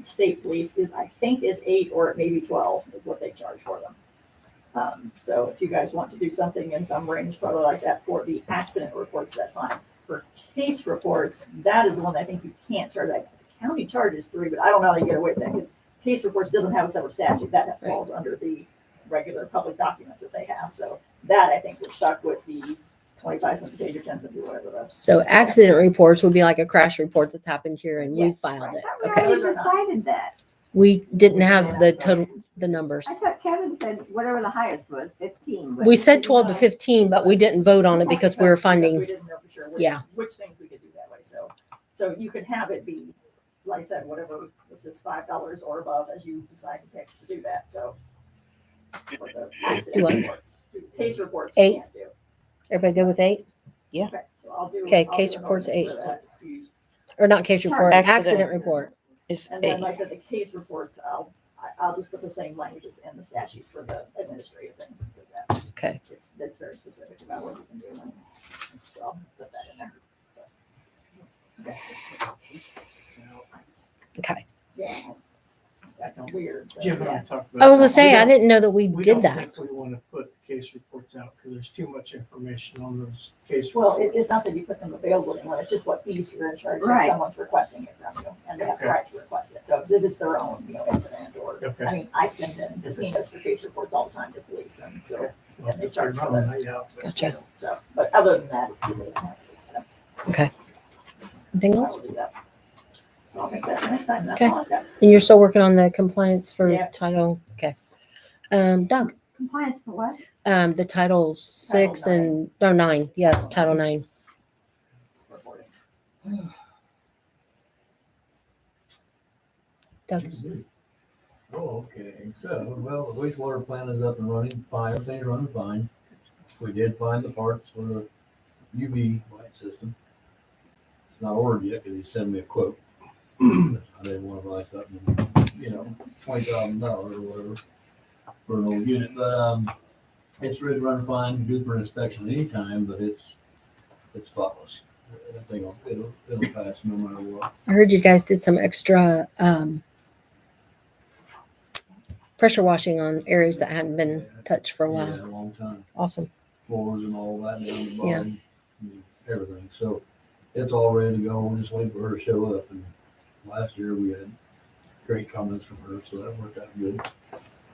State police I think is 8 or it may be 12 is what they charge for them. So if you guys want to do something in some range, probably like that for the accident reports, that's fine. For case reports, that is the one I think you can't charge. The county charges 3, but I don't know how they get away with that because case reports doesn't have a separate statute. That falls under the regular public documents that they have. So that I think we're stuck with the 25 cents a page or 10 cents or whatever. So accident reports would be like a crash report that's happened here and we Yes, filed right. it. We Okay. already decided that. We didn't have the total, the numbers. I thought Kevin said whatever the highest was, 15. but- We said 12 to 15, but we didn't vote on it because we were Because we finding, didn't know for sure Yeah. which things we could do that way. So you could have it be, like I said, whatever, this is $5 or above as you decide to pick to do that. So for the accident Do what? reports, case reports, we 8? can't do. everybody good with 8? Okay, so I'll do. Okay, I'll case do an report's ordinance 8. for that. Or not case report, Accident. accident report. It's And then, eight. like I said, the case reports, I'll just put the same languages in the statute for the administrative things, because that's, Okay. that's very specific about what you can do. So I'll put that in there. Okay. Okay. Yeah. That's weird, so, Jim and I yeah. talked about. I was gonna that. say, We I don't- didn't know that we We did don't that. think we want to put case reports out because there's too much information on those case. Well, reports. it's not that you put them available anymore, it's just what fees you're in charge of, Right. someone's requesting it from you, and they have the Okay. right to request it, so if it's their own, incident, or, Okay. I mean, I send in subpoenas for case reports all the time to police, and so, Well, they if they're charge for not, those. yeah, but- Gotcha. so, but other than that, it's not, so. Anything I else? will do that. So I'll make that next time, that's Okay. all I've got. And you're still working on the compliance for Yeah. title? Okay. Doug, Compliance for what? the title 6 and, no, 9. Yes, title 9. Reporting. Doug. Oh, okay, so, well, the wastewater plant is up and running fine, everything's running fine. We did find the parts for the UV light system. It's not ordered yet, because he sent me a quote. I didn't want to buy something, $20,000 or whatever for an old unit, but, it's really running fine, due for inspection anytime, but it's spotless. That thing it'll pass no matter what. I heard you guys did some extra pressure washing on areas that hadn't been touched for a while. Yeah, a long time. Awesome. Floors and all that down the Yeah. bottom, and everything. So it's all ready to go. We're just waiting for her to show up. And last year we had great comments from her, so that worked out good.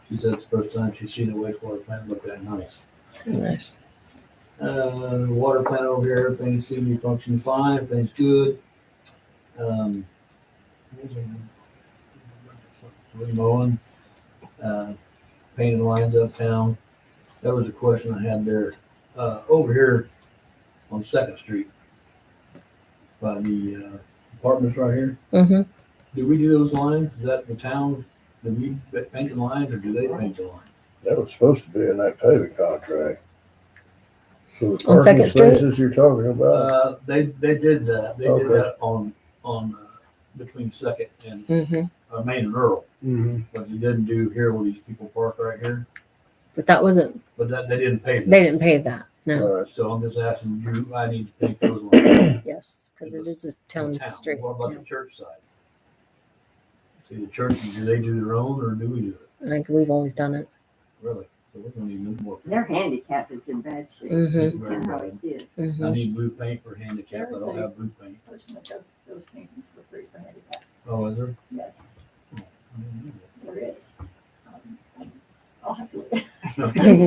She said it's the first time she's seen a wastewater plant look that nice. Nice. The water plant over here, everything seems to be functioning fine. Everything's good. We're mowing, painting lines uptown. That was a question I had there. Over here on 2nd Street by the apartments right here. Mm-hmm. Do we do those lines? Is that the town? Do we paint the lines or do they paint the lines? That was supposed to be in that paving contract. So the On parking 2nd Street? spaces you're talking about? They did that. They did Okay. that on between 2nd and Mm-hmm. Main and Earl. Mm-hmm. But they didn't do here where these people park right here. But that wasn't, But that they didn't pay they that. didn't pay that. No. Right. So I'm just asking you. I need to paint those lines. Yes, because it is a town street. What about the church side? See, the churches, do they do their own or do we do it? I think we've always done it. Really? So we're gonna need more. Their handicap is in bad shape. Mm-hmm. It's You very can hardly bad. see it. I Mm-hmm. need blue paint for handicap. I There is don't a- have blue paint. Person that does those paintings for free for handicap, Oh, is there? yes, I didn't know there is. I'll have to look. that.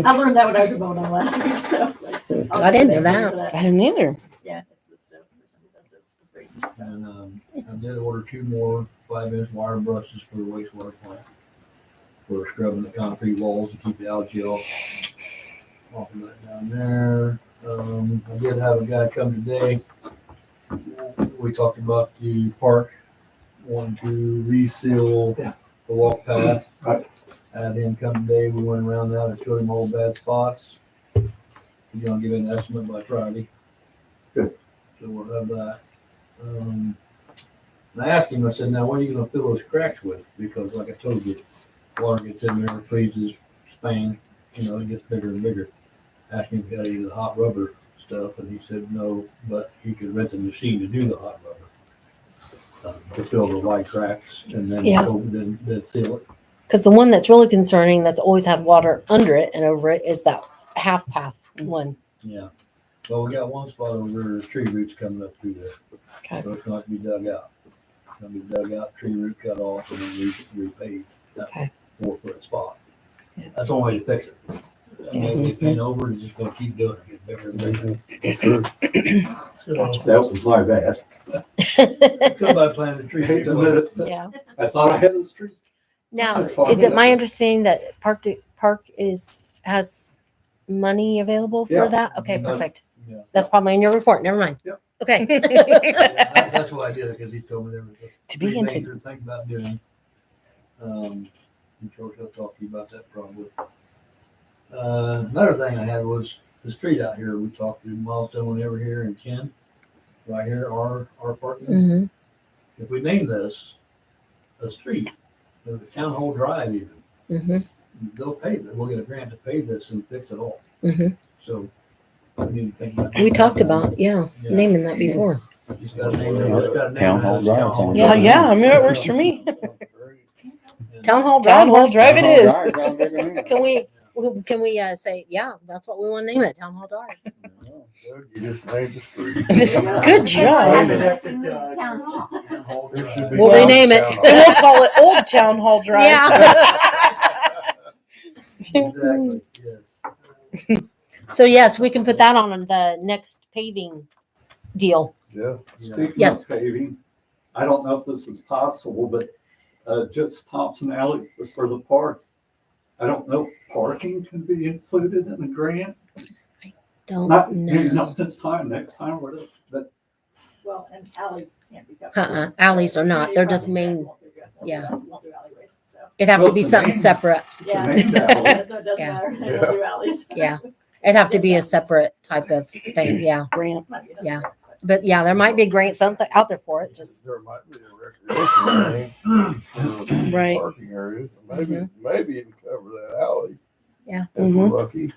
I learned that when I was a Bone on last week, so. like, I'll I didn't know pay that. for I didn't either. Yeah, it's the stuff, person who does those for free. And I did order 2 more 5-inch wire brushes for the wastewater plant. For scrubbing the concrete walls to keep the algae off of that down there. I did have a guy come today. We talked about the park, wanting to reseal the walk path. Right. Had him come today. We went around that and showed him all the bad spots. He's gonna give an estimate by Friday. Good. So we'll have that. And I asked him, I said, now what are you gonna fill those cracks with? Because like I told you, water gets in there, freezes, span, it gets bigger and bigger. Asked him if he had any of the hot rubber stuff, and he said no, but he could rent the machine to do the hot rubber. To fill the wide cracks and then Yeah. then seal it. Because the one that's really concerning, that's always had water under it and over it, is that half path one. Yeah. Well, we got one spot over there, tree roots coming up through there. Okay. So it's going to be dug out. It's going to be dug out, tree root cut off, and then repaved. That Okay. 4-foot spot. Yeah. That's the only way to fix it. Maybe they paint over it, it's just going to keep doing it, get bigger and bigger. That's true. That was my bad. Somebody planted a tree. Hey, a minute. Yeah. I thought I had those trees. Now, is it my understanding that Park has money available for Yeah. that? Okay, perfect. Yeah. That's probably in your report. Never mind. Yep. Okay. That's why I did it, because he told me there was To be three things continued. to think about doing. And George, he'll talk to you about that probably. Another thing I had was the street out here. We talked to Milestone over here and Ken. right here, our parking. Mm-hmm. If we name this a street, the town hall drive even, Mm-hmm. they'll pay, we'll get a grant to pay this and fix it all. Mm-hmm. So we need to think about. We talked about, Yeah. naming that before. Just gotta name it, just gotta name it Town hall as drive Town Hall sounds Yeah, good. yeah, I mean, it works for me. Town Hall Drive. Town Hall works. Drive it Town hall is. drive sounds good to me. Can we say, yeah, that's what we want to name it, Town Hall Drive. You just named the street. Good job. Town hall. It should be We'll Town rename it. Hall. And we'll call it Old Town Hall Drive. Exactly, yes. So yes, we can put that on the next paving deal. Yeah. Speaking Yes. of paving, I don't know if this is possible, but just Thompson Alley was for the park. I don't know if parking can be included in the grant. Don't Not, maybe know. not this time, next time, whatever. But Well, and alleys can't be covered. Alleys are not. They're just Probably main. won't do that. Yeah. Won't do alleyways, so. It'd have Well, to be it's a something name. separate. it's Yeah. a named alley. So it doesn't Yeah. matter. They won't do alleys. Yeah. It'd have to be a separate type of thing. Yeah. Grant. Might be another Yeah. grant, but- But yeah, there might be grants out there for it. Just There might be a recreation lane for Right. parking areas. Maybe you can cover that alley. Yeah. If we're lucky.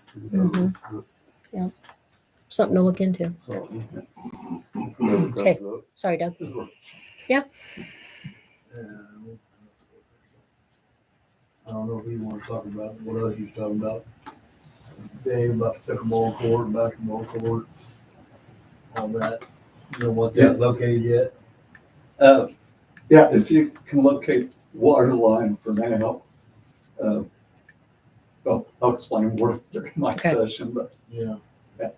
something to look into. Something. If it ever comes Okay. up. Sorry, Doug. I don't know if you want to talk about what else you're talking about. Dave, about the pickleball court, basketball court, all that. You know what that located yet? Yeah, if you can locate water line for now. Well, I'll explain more during my Okay. session, but Yeah. Yeah.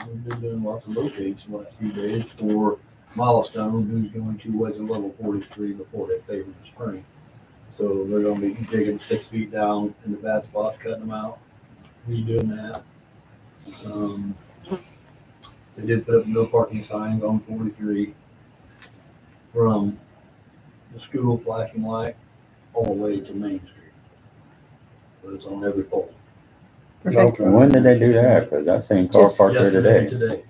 We've been doing lots of locates the last few days for Milestone, who's going to was a level 43 before they paved in the spring. So they're gonna be digging 6 feet down in the bad spots, cutting them out, redoing that. They did put up no parking signs on 43 from the school flashing light all the way to Main Street. But it's on every pole. Perfect. When did they do that? Because I seen car Just parked there today. Today.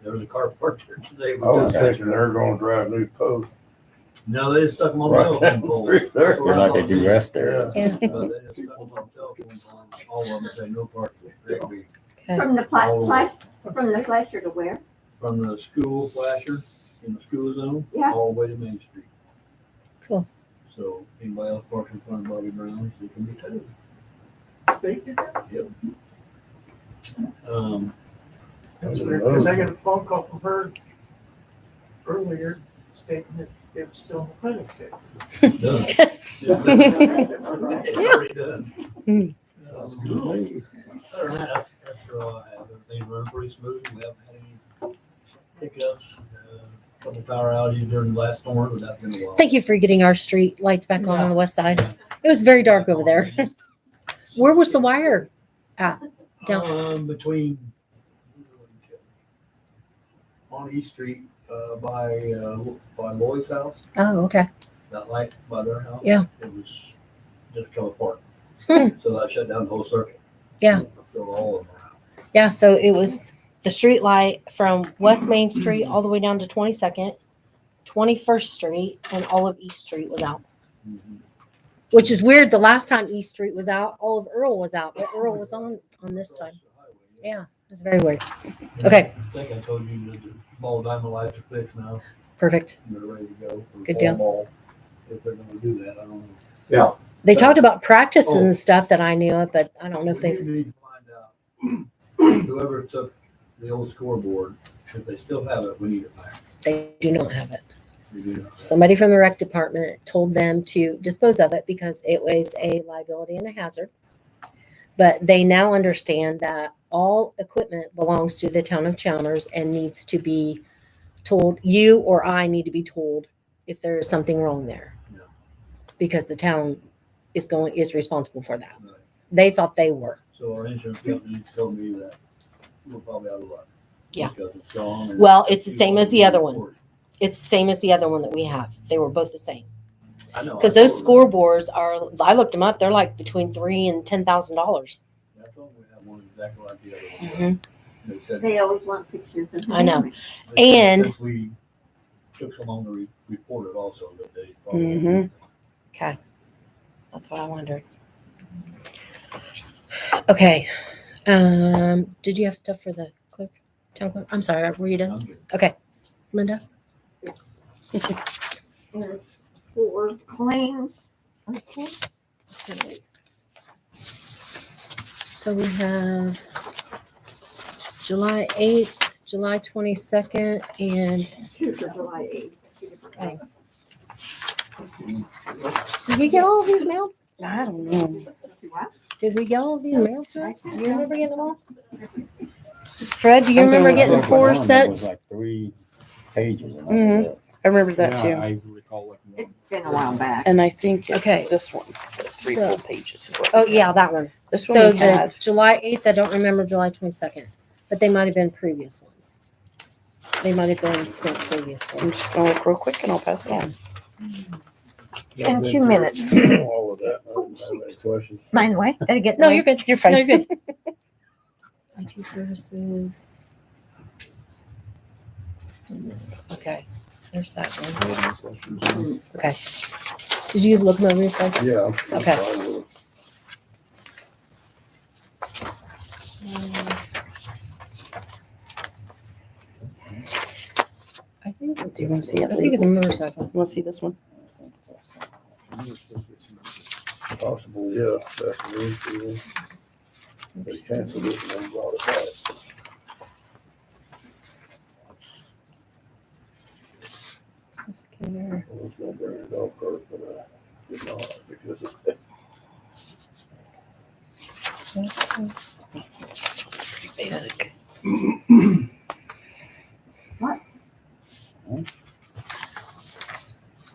There was a car parked there today. I was thinking they're gonna drive new posts. No, they just stuck them on the Right telephone down the pole. street there. They're like they do rest there. Yeah. But they just stuck them on telephones on all of them, say no parking. They'll be From the from the flasher to where? from the school flasher in the school zone, Yeah. all the way to Main Street. Cool. So anybody else parking in front of Bobby Brown's, they can be towed. State did that? Yep. That's weird, because I got a phone call from her earlier stating that it was still in the planning stage. Already done. Sounds good to me. Other than that, that's all I have. Everything's running pretty smooth. We haven't had any hiccups. Couple power outages during the last storm, but that's been a while. Thank you for getting our street lights back on the west side. It was very dark over there. Where was the wire at? Down. Between on East Street, by Lloyd's house, Oh, okay. that light by their house. Yeah. It was just come apart. Hmm. So I shut down the whole circuit. Yeah. So all of them are out. Yeah, so it was the street light from West Main Street all the way down to 22nd, 21st Street, and all of East Street was out. Mhm. Which is weird. The last time East Street was out, all of Earl was out, but Earl was on this time. Yeah, it's very weird. Okay, I think I told you that the ball diamond lights are fixed now. perfect. They're ready to go. For Good fall deal. ball. If they're gonna do that, I don't know. yeah, They talked about practices Oh. and stuff that I knew of, but I don't know if We they. need to find out whoever took the old scoreboard, if they still have it, we need it back. They do not have it. We do not. Somebody from the rec department told them to dispose of it because it was a liability and a hazard. But they now understand that all equipment belongs to the town of Chalmers and needs to be told, you or I need to be told if there is something wrong there. Yeah. Because the town is responsible for that. Right. They thought they were. So our insurance company told me that we're probably out of luck. Yeah. Because it's gone. and Well, it's the same as the other one. report. It's the same as the other one that we have. They were both the same. I know. Because those scoreboards are, I looked them up, they're like between $3,000 and $10,000. I told them we have one exactly like the other one. They said. They always want pictures of the I know. damage. they said And- since we took so long to report it also that they. Mhm. Okay. That's what I wondered. Okay. Did you have stuff for the clerk? Town clerk? I'm sorry, were you done? I'm good. Okay. Linda? There's 4 claims. Okay. So we have July 8th, July 22nd, and 2 for July 8th. thanks. Did we get all of these mailed? I don't know. What? Did we get all of these mailed to us? Do you remember getting them all? Fred, do you remember Okay. getting I 4 remember one that was sets? like 3 pages and that Mhm. was it. I remember that Yeah, too. I recall looking at It's been a while back. And I think it's Okay, this one, 3 so- full pages. is what Oh, we yeah, had. that one. This one So we the had. July 8th, I don't remember July 22nd, but they might have been previous ones. They might have been sent previously. I'm just gonna look real quick and I'll pass it on. In 2 minutes. All of that. I don't have any questions. Mind the way? Did I get No, mine? you're good. You're fine. No, you're good. IT services. Okay, there's that one. Okay. Did you look them over yourself? Yeah. I'm Okay. fine with it. I think, Do you want to see it? I think it's a motorcycle. You want to see this one? Possible, yeah. This afternoon, too. They canceled it and then brought it back. Scanner. I was gonna bring a golf cart, but I did not because of Pretty basic.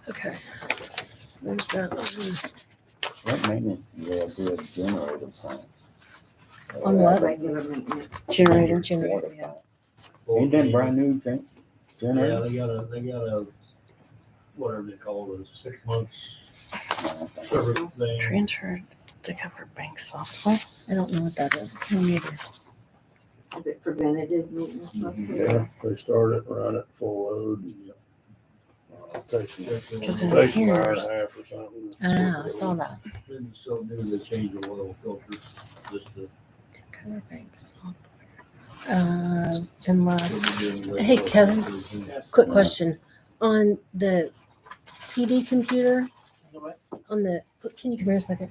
Okay. There's that one. What maintenance do they do a generator plant? On what? Regular maintenance. Generator. Generator, yeah. Ain't that brand new Yeah, generator? they got a, whatever they call it, 6 months No, service thing. Transfer to cover bank software. I don't know what that is. Me neither. Is it preventative maintenance? Yeah, they start it and run it full load. And, takes them, Because in takes an hour here, and a half or something. I know, I saw that. Then so new they change the oil filters, just to. Cover bank software. Unless, Hey, Kevin. quick question. On the PD computer, on the, can you come here a second?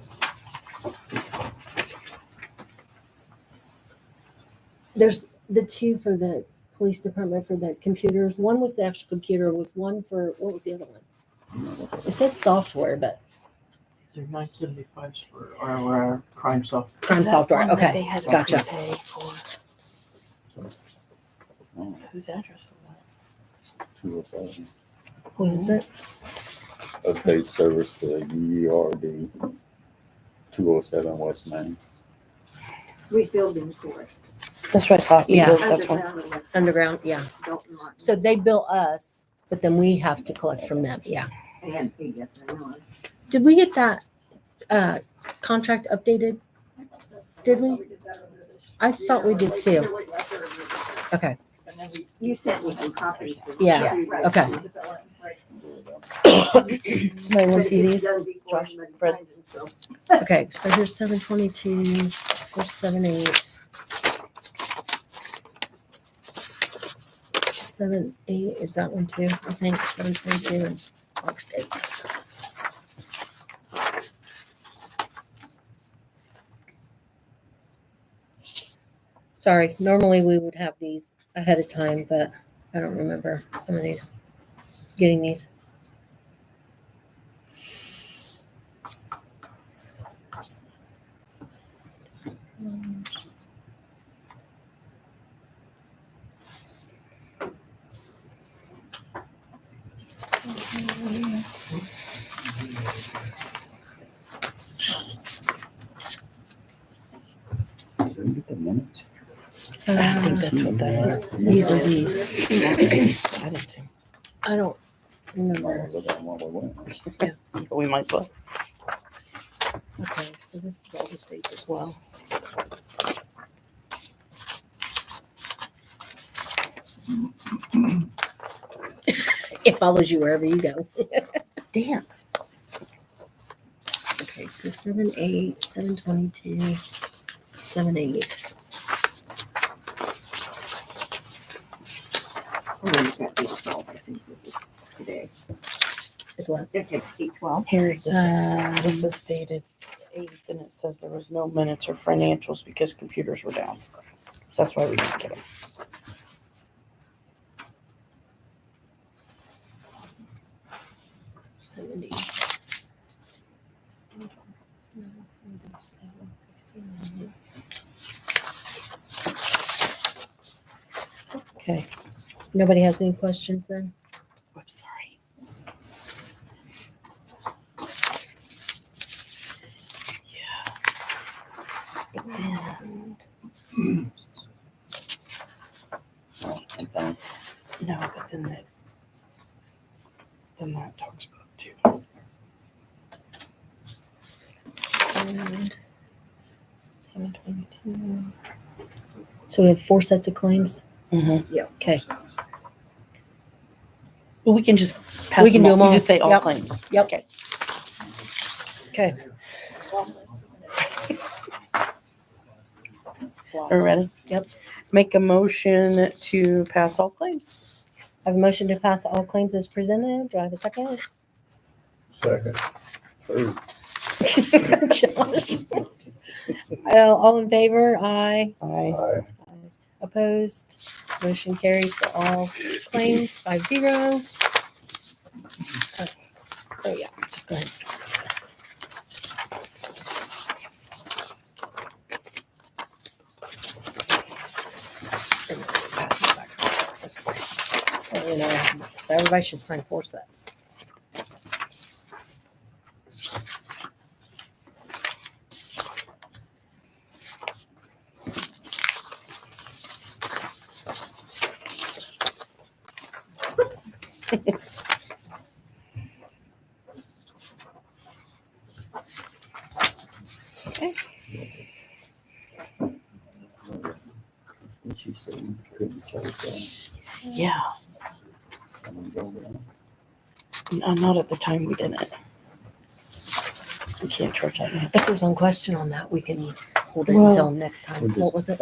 There's the 2 for the police department for the computers. One was the actual computer, was one for, what was the other one? It says software, but They're 975s for our crime software. crime Is that software, one that okay, they had to gotcha. prepay for? Whose address was that? 207. What is it? Update service to UERD 207 West Main. Rebuilding for it. That's what I thought. We Yeah. built that one. Underground electric, Underground, yeah. Dalton Martin. So they bill us, but then we have to collect from them, yeah. They hadn't paid yet, I know it. Did we get that contract updated? Did we? I thought we did too. Okay. You sent me some copies. Yeah, Right. okay. Somebody want to see It's these? done before, Josh, but it Fred. finds itself. Okay, so here's 722, here's 78. 78 is that one too? I think 722 and Park State. Sorry, normally we would have these ahead of time, but I don't remember some of these, getting these. Did we get the minutes? I think that's what that is. These are these. I did too. I don't remember. Look at them while we went. But we might as well. Okay, so this is all the dates as well. It follows you wherever you go. Dance. Okay, so 7/8, 7/22, 7/8. Oh, we've got 8/12, I think, this is today. Is what? Okay, 8/12. Here, this is dated 8th, and it says there was no minutes or financials because computers were down. So that's why we didn't get them. Okay. Nobody has any questions then? I'm sorry. No, but then that talks about it too. And 7/22. So we have 4 sets of claims. Mm-hmm. Yes. Okay. Well, we can just pass We can them do all. them all. You just say all Yep. claims. Yep. Okay. Okay. Are we ready? Yep. Make a motion to pass all claims. I have a motion to pass all claims as presented. Do I have a second? Second. Third. Josh. All in favor? Aye. Aye. Aye. Opposed? Motion carries for all claims 5-0. Oh yeah, just go ahead. Pass it back. This way. Oh, you know, so everybody should sign 4 sets. She said you couldn't charge that. Yeah. Not at the time we didn't. We can't charge that yet. If there's one question on that, we can hold it Well, until next time. What was it?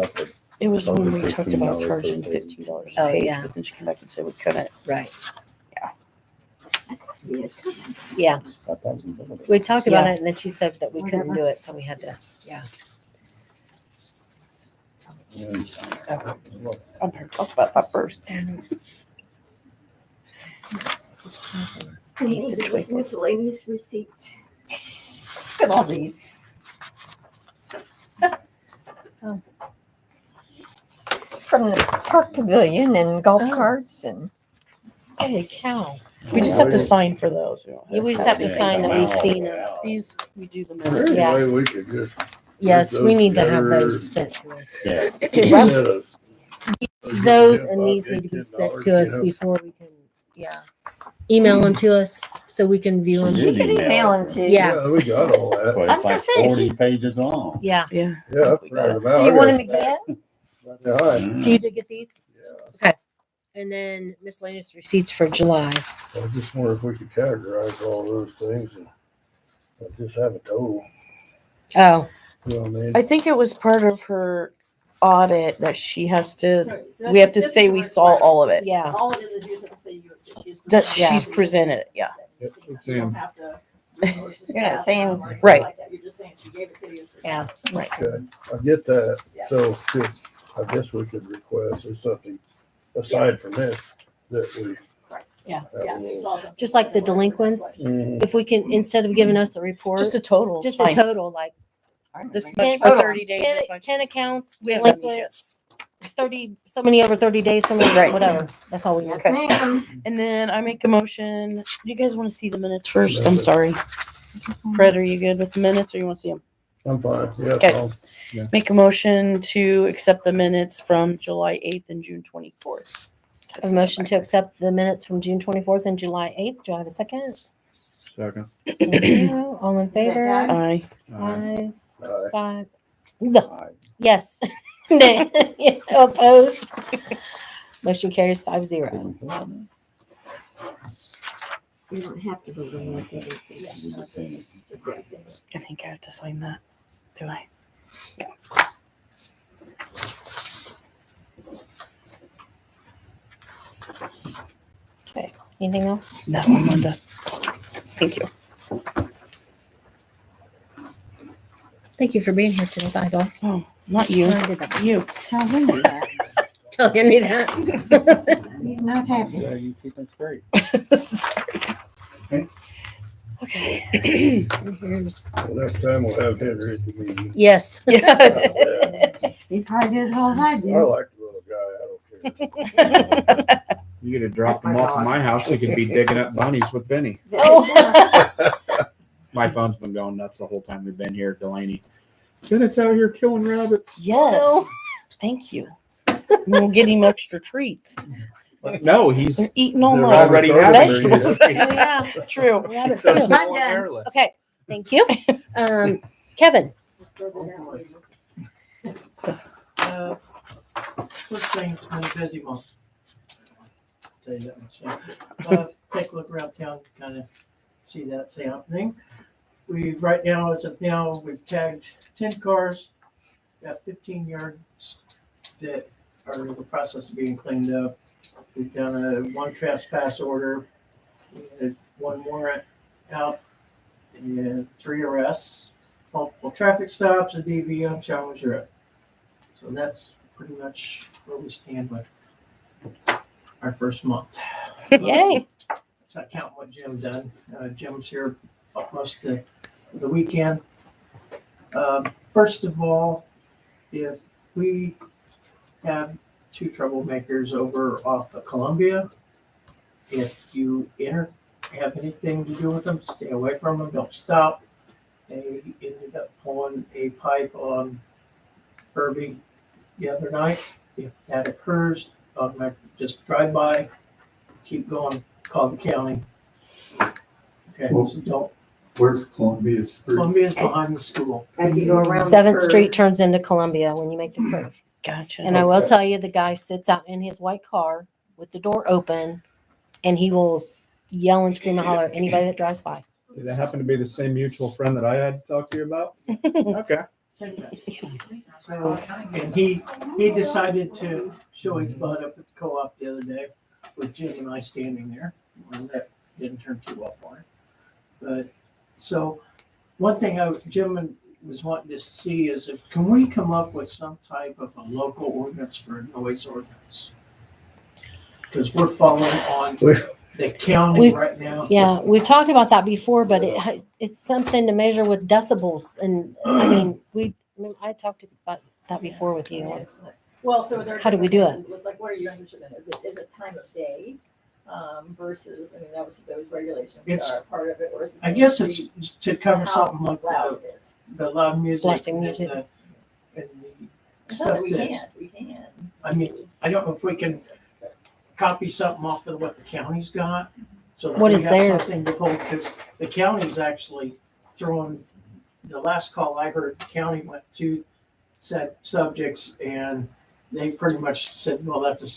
It was when we talked about $15 charging per page. $15 Oh, a page, yeah. but then she came back and said we couldn't. Right. Yeah. Yeah. I thought we did it. We talked about Yeah. it and then she said that we couldn't do it, so we had to, yeah. Yeah, you signed it. I better talk about that first. These miscellaneous receipts. Look at all these. Oh. From the park pavilion and golf Oh. carts and. Holy cow. We just have to sign for those. Yeah, we just have to sign that we've seen them. These, we do them Is there in. any Yeah. way we could just Yes, we need to have together. those sent to us. Yes. instead of- Those and these need to be sent to us $10, before we can, yeah. Email them to us so we can view them. She did Email them to you. Yeah. Yeah, we got all that. But it's like 40 pages long. Yeah. Yeah. Yeah, I printed them out. So you I want got them again? that. Yeah, all right. So you did get these? Yeah. And then miscellaneous receipts for July. I just wonder if we could categorize all those things and just have a total. Oh, You know what I mean? I think it was part of her audit that she has to, So we have to this say is we what- saw all of it. yeah. All it is you just have to say she's. That Yeah. she's presented it, yeah. Yep, You don't have to. You're not saying- or anything Right. like that. You're just saying she gave it to you. so- Yeah. Right. Okay, I get that. Yeah. So I guess we could request or something aside from this that we. Yeah. have a Yeah, you little- saw something. Just like the delinquents. Mhm. If we can, instead of giving us a report, Just a total. just fine. a total, like This much 10, for 30 days, 10, this much. 10 accounts, We haven't done these delinquent, yet. 30, so many over 30 days, so many, Right. whatever. That's all we need. Okay. Ma'am. And then I make a motion. Do you guys want to see the minutes first? I'm sorry. Fred, are you good with the minutes or you want to see them? I'm fine. Yeah, Okay. fine. Make a motion to accept the minutes from July 8th and June 24th. A motion to accept the minutes from June 24th and July 8th. Do I have a second? Second. Thank you. All in favor? Aye. Ayes. Aye. 5. No. Aye. Yes. Nay. Opposed. Motion carries 5-0. You don't have to vote on this. I think I have to sign that. Do I? Anything else? No, I'm done. Thank you. Thank you for being here today. Bye, Dawn. Oh, not you. I did that. You. Tell him that. Tell me that. He's not happy. Yeah, you keep them straight. Okay. And here's Next time we'll have Henry at the meeting. yes. Yes. He probably did as well as I I do. like the little guy, I don't care. You could have dropped them off at my house. They could be digging up bunnies with Benny. Oh. My phone's been going nuts the whole time we've been here, Delaney. Bennett's out here killing rabbits. Yes. No. Thank you. We'll get him extra treats. No, he's They're eating all They're my already rabbits having are vegetables. Oh, yeah. True. Rabbits So too. small I'm and done. hairless. Okay. Thank you. Kevin. First thing, it's been a busy month. Tell you that much. Take a look around town, kind of see that's happening. We've, right now, as of now, we've tagged 10 cars, got 15 yards that are in the process of being cleaned up. We've done a 1 trespass order, we had 1 warrant out, and 3 arrests, multiple traffic stops, a DV on Chalmers Road. So that's pretty much where we stand with our first month. Yay. Let's not count what Jim done. Jim's here most of the weekend. First of all, if we have 2 troublemakers over off of Columbia, if you have anything to do with them, stay away from them, don't stop. They ended up pulling a pipe on Irby the other night. If that occurs, just drive by, keep going, call the county. Okay, so don't. Where's Columbia Street? Columbia's behind the school. As you go around. 7th Street turns into Columbia when you make the curve. Gotcha. And I will tell you, the guy sits out in his white car with the door open, and he will yell and scream and holler at anybody that drives by. Did that happen to be the same mutual friend that I had to talk to you about? Okay. And he decided to show his butt up at the co-op the other day with Jim and I standing there. And that didn't turn too well for him. But, so, one thing Jim was wanting to see is can we come up with some type of a local ordinance for a noise ordinance? Because we're following on the county right now. Yeah, we've talked about that before, but it's something to measure with decibels. And I mean, I talked about that before with you. Well, so there. How do we do it? It's like, what are you interested in? Is it time of day? Versus, I mean, obviously those regulations are part of it, or is it? I guess it's to cover something like loud it is. the loud music. Blasting and music. and the No, stuff we that's- can, we can. I mean, I don't know if we can copy something off of what the county's got. So that What we is have theirs? something to hold, because the county's actually throwing, the last call I heard, the county went to said subjects and they pretty much said, well, that's a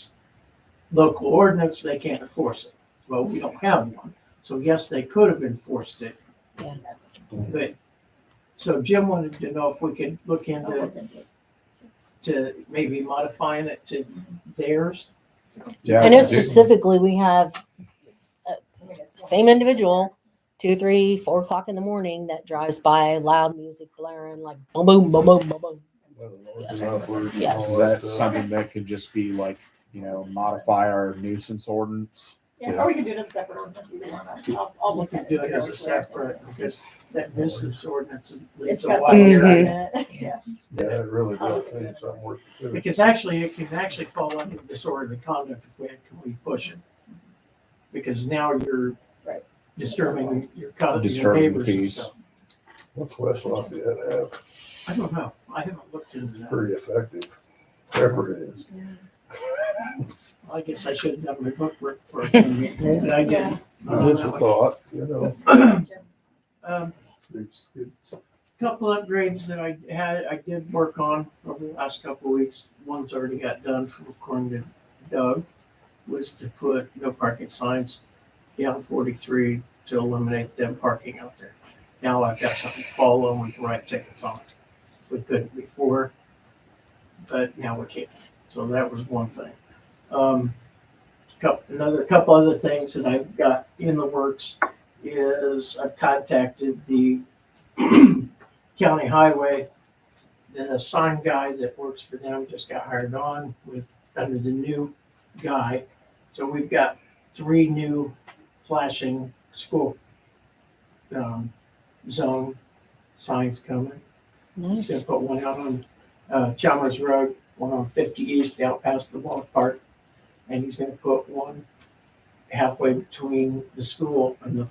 local ordinance, they can't enforce it. Well, we don't have one. So yes, they could have enforced it. Yeah. But, so Jim wanted to know if we could look into to maybe modifying it to theirs. Yeah. I know specifically we have same individual, 2, 3, 4 o'clock in the morning that drives by, loud music blaring, like boom, boom, boom, boom, boom, boom. Yes. Is that something that could just be like, modify our nuisance ordinance? Yeah, or we can do it as a separate ordinance if you want. I'll look at it. Do it as a separate, because that nuisance ordinance It's is a got wide something Mhm. in it, yeah. Yeah, it really does need something more specific. Because actually, it can actually fall under disorderly conduct if we push it. Because now you're Right. disturbing your Disturbing neighbors and peace. stuff. What's West Lafayette have? I don't know. I haven't looked into that. Pretty effective, whatever it is. I guess I should have done my book work for a minute, but I didn't. Just a thought, Couple upgrades that I did work on over the last couple of weeks. One's already got done from according to Doug. was to put no parking signs down 43 to eliminate them parking out there. Now I've got something to follow and we can write tickets on it. We couldn't before, but now we can. So that was one thing. Another couple other things that I've got in the works is I've contacted the county highway. The sign guy that works for them just got hired on under the new guy. So we've got 3 new flashing school zone signs coming. He's gonna Nice. put one out on Chalmers Road, one on 50 East out past the ball park, and he's gonna put one halfway between the school and the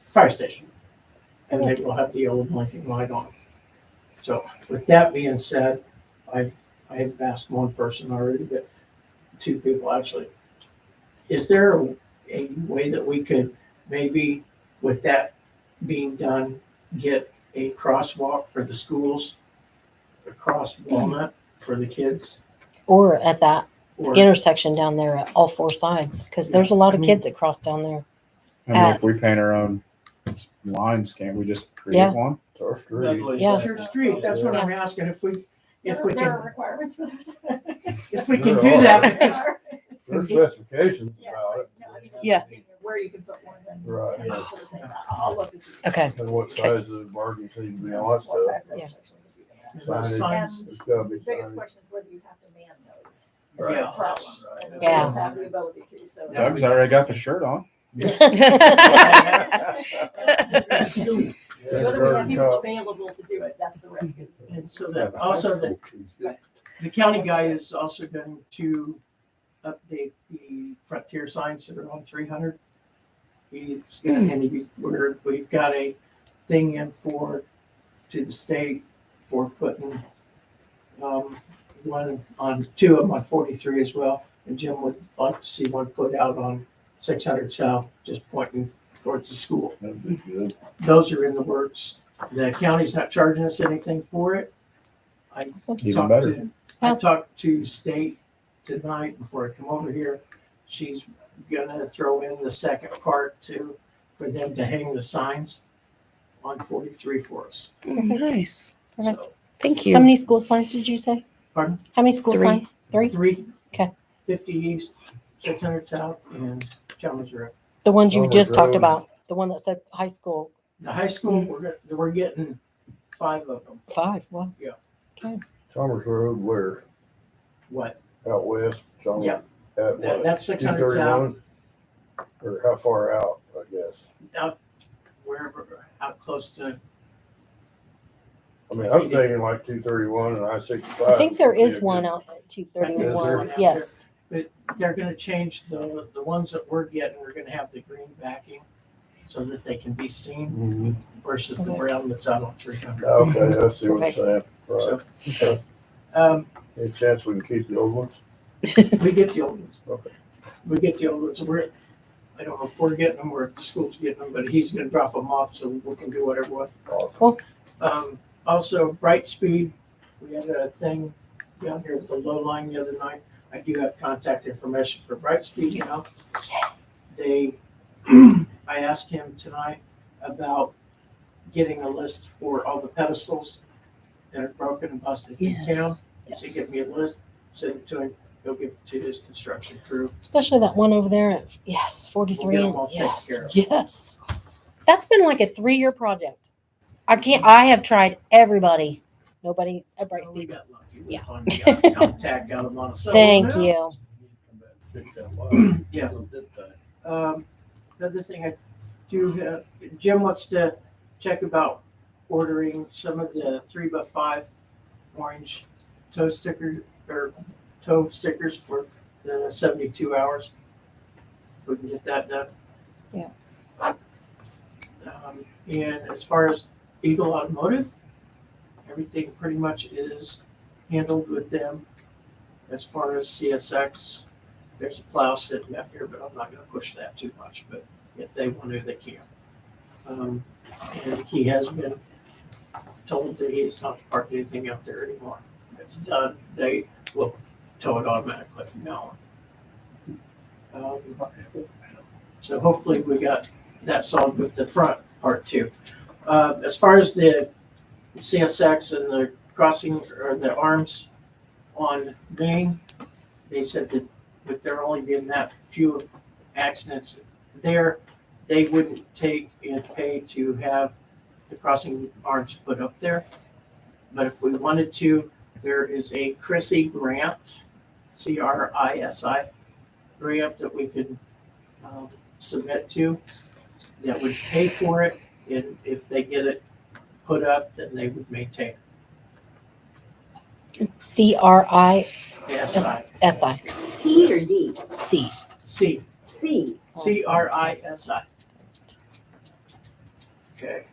fire station. And they will have the yellow blinking light on. So with that being said, I've asked one person already, but 2 people actually. Is there a way that we could maybe, with that being done, get a crosswalk for the schools across Walnut for the kids? Or at that Or intersection down there at all 4 sides, because there's a lot of I mean- kids that cross down there. I mean, if we paint our own lines, can't we just create Yeah. one? It's our street. Yeah. It's your street, that's what I'm asking, if we There are can, requirements for this. if we can There do are. that, because There's specifications Yeah, about it. no, I mean, Yeah. where you can put one and Right. and those sort of things. I'll look to see. Okay. And what size of margins need to be on that What stuff. type of Yeah. intersection would be that. those Signage, signs, it's gotta be The biggest signage. question is whether you have to man those. Right. That's the problem. Right. And Yeah. we don't have the ability to, so. Doug's already got the shirt on. Whether we have people available to do it, that's the risk is. and so that, also the county guy is also going to update the frontier signs that are on 300. He's gonna, and we've got a thing in to the state for putting one on 2 of them on 43 as well. And Jim would like to see one put out on 600 South, just pointing towards the school. That'd be good. Those are in the works. The county's not charging us anything for it. I Even talked better. to, I talked to state tonight before I come over here. She's gonna throw in the second part for them to hang the signs on 43 for us. Nice. So, Thank How you. many school signs did you say? Pardon? How many school 3. signs? 3? 3. Okay. 50 East, 600 South, and Chalmers Road. The ones you Chalmers just talked Road. about. The one that said high school. The high school, we're getting 5 of them. 5. Well, Chalmers Road, where? What? Out west? Chalmers? Yeah. At what? That's 600 South, 231? Or how far out, I guess? wherever, out close to, I mean, I'm thinking like 231 and I-65. I think there would be is a one good- out at Is 231. there? Yes. but they're gonna change the ones that we're getting, we're gonna have the green backing so that they can be seen Mhm. versus the brown that's out on 300. Okay, I see what you're Perfect. saying. Right. So, Okay. Any chance we can keep the old ones? we get the old ones. Okay. We get the old ones. I don't know if we're getting them or if the school's getting them, but he's gonna drop them off so we can do whatever. Awesome. Also, Brightspeed, we had a thing down here with the low line the other night. I do have contact information for Brightspeed now. I asked him tonight about getting a list for all the pedestals that are broken and busted in town. Yes. So he give me a list, send it to him, he'll give it to his construction crew. Especially that one over there at, yes, 43. We'll get 'em all taken Yes. care of. Yes. That's been like a 3-year project. I have tried everybody. Nobody at Well, we Brightspeed. got lucky. We Yeah. finally got contact out of Monticello. Thank now. you. Fix that wire. Yeah. Did that. Another thing I do, Jim wants to check about ordering some of the 3x5 orange toe stickers for the 72 hours. If we can get that done. Yeah. And as far as Eagle Automotive, everything pretty much is handled with them. As far as CSX, there's a plow sitting out here, but I'm not gonna push that too much, but if they want to, they can. And he has been told that he is not to park anything out there anymore. It's done. They will tow it automatically from now on. So hopefully we got that solved with the front part too. As far as the CSX and the crossing or the arms on Main, they said that with there only being that few accidents there, they wouldn't take and pay to have the crossing arms put up there. But if we wanted to, there is a CRISI grant, CRISI grant that we could submit to that would pay for it. And if they get it put up, then they would maintain CRISI. T or D? C. C, C. CRISI. Okay.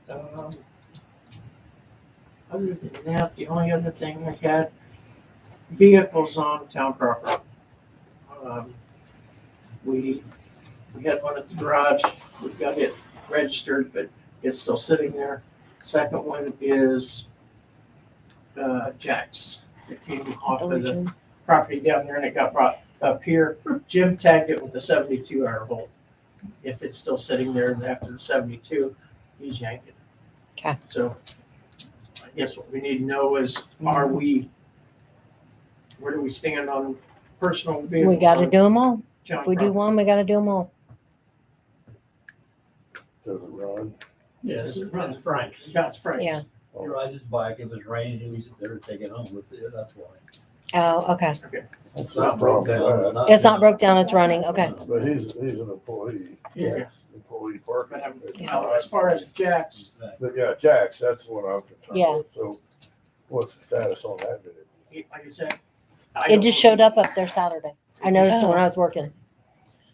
Other than that, the only other thing I had, vehicles on town property. We had one at the garage. We've got it registered, but it's still sitting there. Second one is Jack's. It came off of the property down there and it got brought up here. Jim tagged it with a 72-hour hold. If it's still sitting there after the 72, he's yanking it. Okay. So I guess what we need to know is, where do we stand on personal vehicles? We got to do them all. town If we do property? one, we got to do them all. Does it run? Yes, it runs Frank's. That's Frank. Yeah. He rides his bike, it was raining, he was there to take it home with it, that's why. Oh, okay. That's It's not broke down. It's not broke down, it's running. Okay. But he's an employee. Yeah. That's employee parking. Now, as far as Jack's, But yeah, Jack's, that's the one I'm concerned Yeah. with. So what's the status on that vehicle? like I said, It just showed up there Saturday. I noticed it when I was working.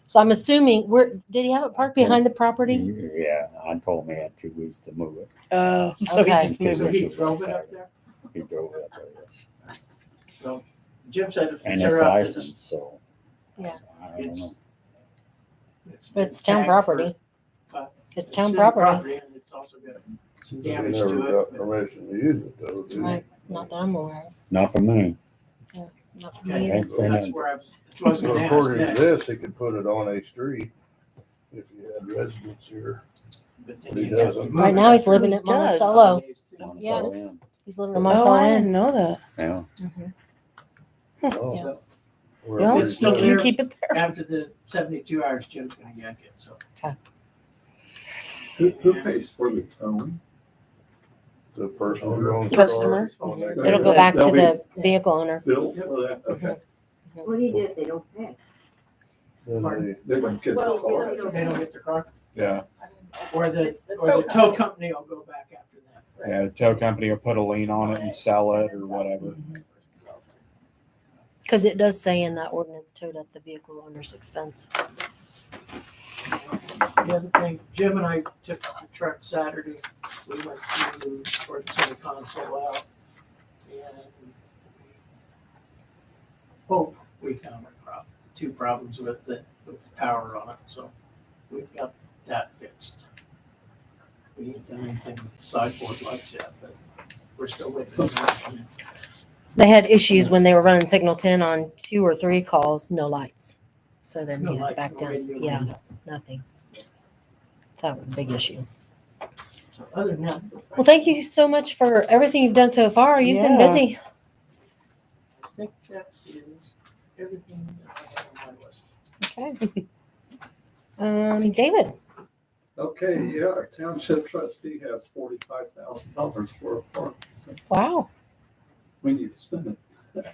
So I'm assuming did he have it parked behind the property? Yeah, I told him he had 2 weeks to move it. Oh, so he Okay. just moved So it. he drove it up there? He drove it up there, yes. So Jim said if And it's it's there, licensed, so. Yeah. I don't know. But it's town tagged property. for- It's town city property. And it's also got some They damage never to got it. but- permission to use it though, do Right. Not that I'm aware of. Not for me. Not for Okay, me. Ain't saying That's nothing. where I was So gonna ask according to next. this, he could put it on a street if he had residents here. But then He you'd have to doesn't. move Right it now he's after living he at does. Monticello. One Yeah. side in. He's living in Oh, Marcel I Inn. didn't know that. Yeah. Oh. Yeah. We're Yeah, up It's to still you there. can keep it there. After the 72 hours, Jim's gonna yank it, so. Who pays for the towing? the person who owns the car. Customer. on that It'll car. go back to They'll be the vehicle owner. Bill for that, okay. What do you do if they don't pay? Then They wouldn't get the Well, car. so- They don't get the car, Yeah. or the It's the tow company. company will go back after that. Yeah. The tow company will put a lien on it and sell it or whatever. Because it does say in that ordinance towed at the vehicle owner's expense. The other thing, Jim and I took the truck Saturday, we went to, for the center console out. And hope we found two problems with the power on it, so we've got that fixed. We ain't done anything with the sideboard lights yet, but we're still waiting on that. They had issues when they were running signal 10 on 2 or 3 calls, no lights. So then No he had to lights, back no down. radio, Yeah, nothing. nothing. So that was a big issue. So other than that. Well, thank you so much for everything you've done so far. You've been Yeah. busy. I think that is everything that I have on my list. Okay. David. Okay, yeah, our township trustee has $45,000 for a park. So Wow. we need to spend it.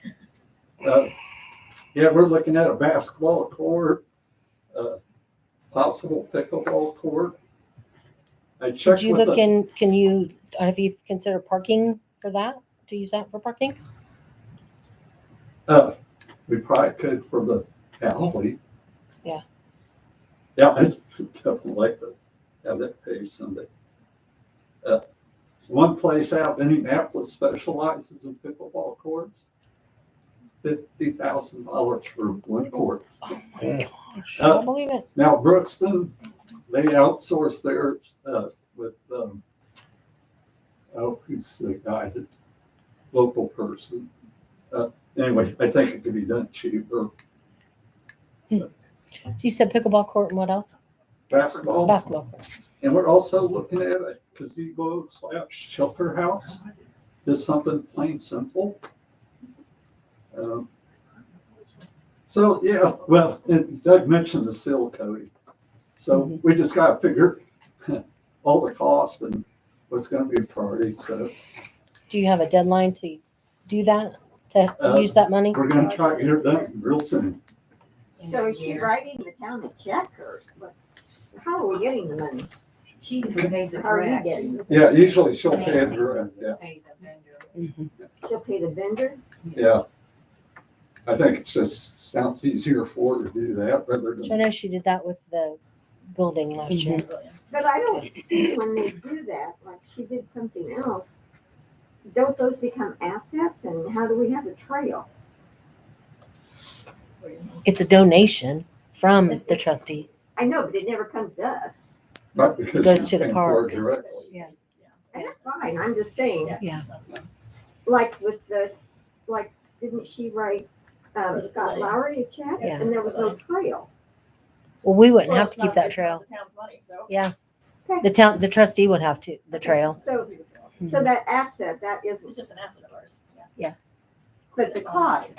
Yeah, we're looking at a basketball court, possible pickleball court. I Did checked you with look the, in, have you considered parking for that? To use that for parking? we probably could for the alley. Yeah. Yeah, I'd definitely like to have that paved someday. One place out in Indianapolis specializes in pickleball courts. $50,000 for one court. I don't believe it. Now Brookston, they outsource theirs with, who's the guy, the local person? Anyway, I think it could be done cheaper. So you said pickleball court and what else? Basketball. Basketball court. And we're also looking at a gazebo / shelter house. Just something plain simple. So, yeah, well, and Doug mentioned the seal coating. So we just got to figure all the costs and what's going to be a priority. So Do you have a deadline to do that, to use that money? we're going to try to get it done real soon. So is she writing the town a check or what? How are we getting the money? She usually pays it How are you direct. getting it? Yeah, usually she'll pay it direct. Yeah. Pay the vendor. She'll pay the vendor? Yeah. I think it just sounds easier for her to do that rather So I than. know she did that with the building last year. But I don't see when they do that, like she did something else, don't those become assets and how do we have a trail? It's a donation from the trustee. I know, but it never comes to us. Not because Goes she's to the paying for it park. directly. Yeah. And that's fine, I'm just saying, Yeah. like with the, like, didn't she write Scott Lowry a check? Yeah. And there was no trail. Well, we wouldn't Well, have it's to keep not- that it's not trail. The town's money, so. Yeah. Okay. The trustee would have to, the trail. So that asset, that It's isn't, just an asset of ours. but the cost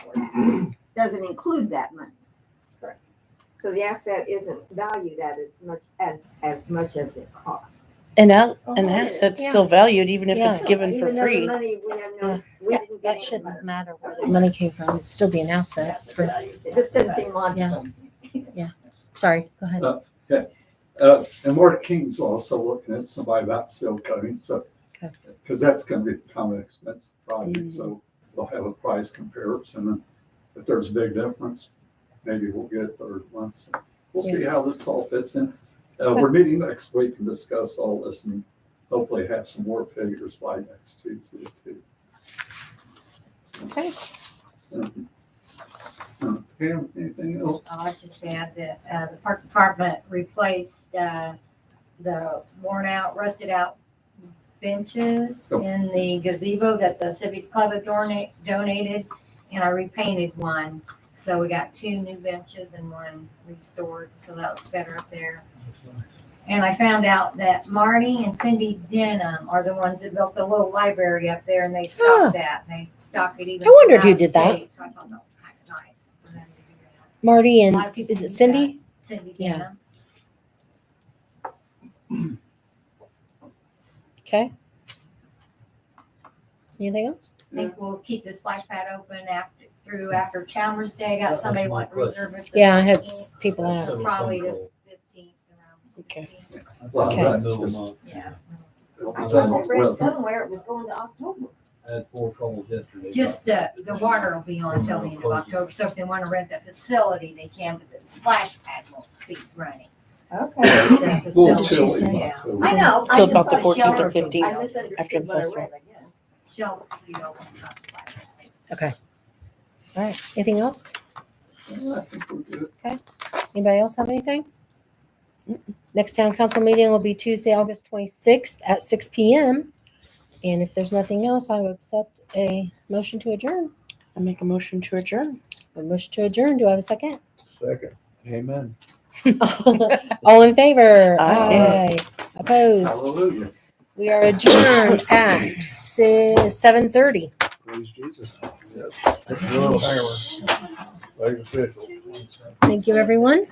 doesn't include that money. Correct. So the asset isn't valued at as much as it costs. An Oh, asset's Yeah. still valued even if it's Yeah. given for Even though the free. money, we have no, Yeah. we didn't get That any shouldn't money. matter where the money came from. It'd still be an asset. Yes, it's For, valued. It just doesn't seem logical. sorry, go ahead. And Mark King's also looking at somebody about seal coating, so, Okay. because that's going to be kind of an expensive project, so we'll have a price comparison. And if there's a big difference, maybe we'll get a third one. So we'll see how this all fits in. We're meeting next week and discuss all this and hopefully have some more figures by next Tuesday too. Okay. Pam, anything else? I'll just add that the park department replaced the worn out, rusted out benches in the gazebo that the Civics Club had donated, and I repainted one. So we got 2 new benches and 1 restored, so that looks better up there. And I found out that Marty and Cindy Denham are the ones that built the little library up there, and they stocked that. They stocked it even. I wondered from who out did of that. state, so I thought that was kind of nice for them to do that. Marty A and, lot of people is it use Cindy? that. Cindy Yeah. Denham. Okay. Anything else? I think we'll keep the splash pad open after Chalmers Day. Got somebody want to reserve it. for Yeah, I had 15th. people ask. So probably the 15th around. Okay. 15th. Well, Okay. that's Middle of the just- month. Yeah. I thought I read somewhere it was going to October. I had 4 calls yesterday. Just the water will be on until the end of October. So if they want to rent the facility, they can, but the splash pad won't be running. Okay. The Little facility, chilly. say? yeah. October. I know. I Till just about the thought 14th or shelter- 15th I misunderstood after the what I festival. read, I guess. Shelter, you know, not splash pad. Okay. All right. Anything else? I think we're good. Anybody else have anything? Next town council meeting will be Tuesday, August 26th at 6 p.m. And if there's nothing else, I will accept a motion to adjourn. I make a motion to adjourn. A motion to adjourn. Do I have a second? Second. Amen. All in favor? Aye. Opposed? Hallelujah. We are adjourned at 7:30. Praise Jesus. Yes. Very official. Thank you, everyone.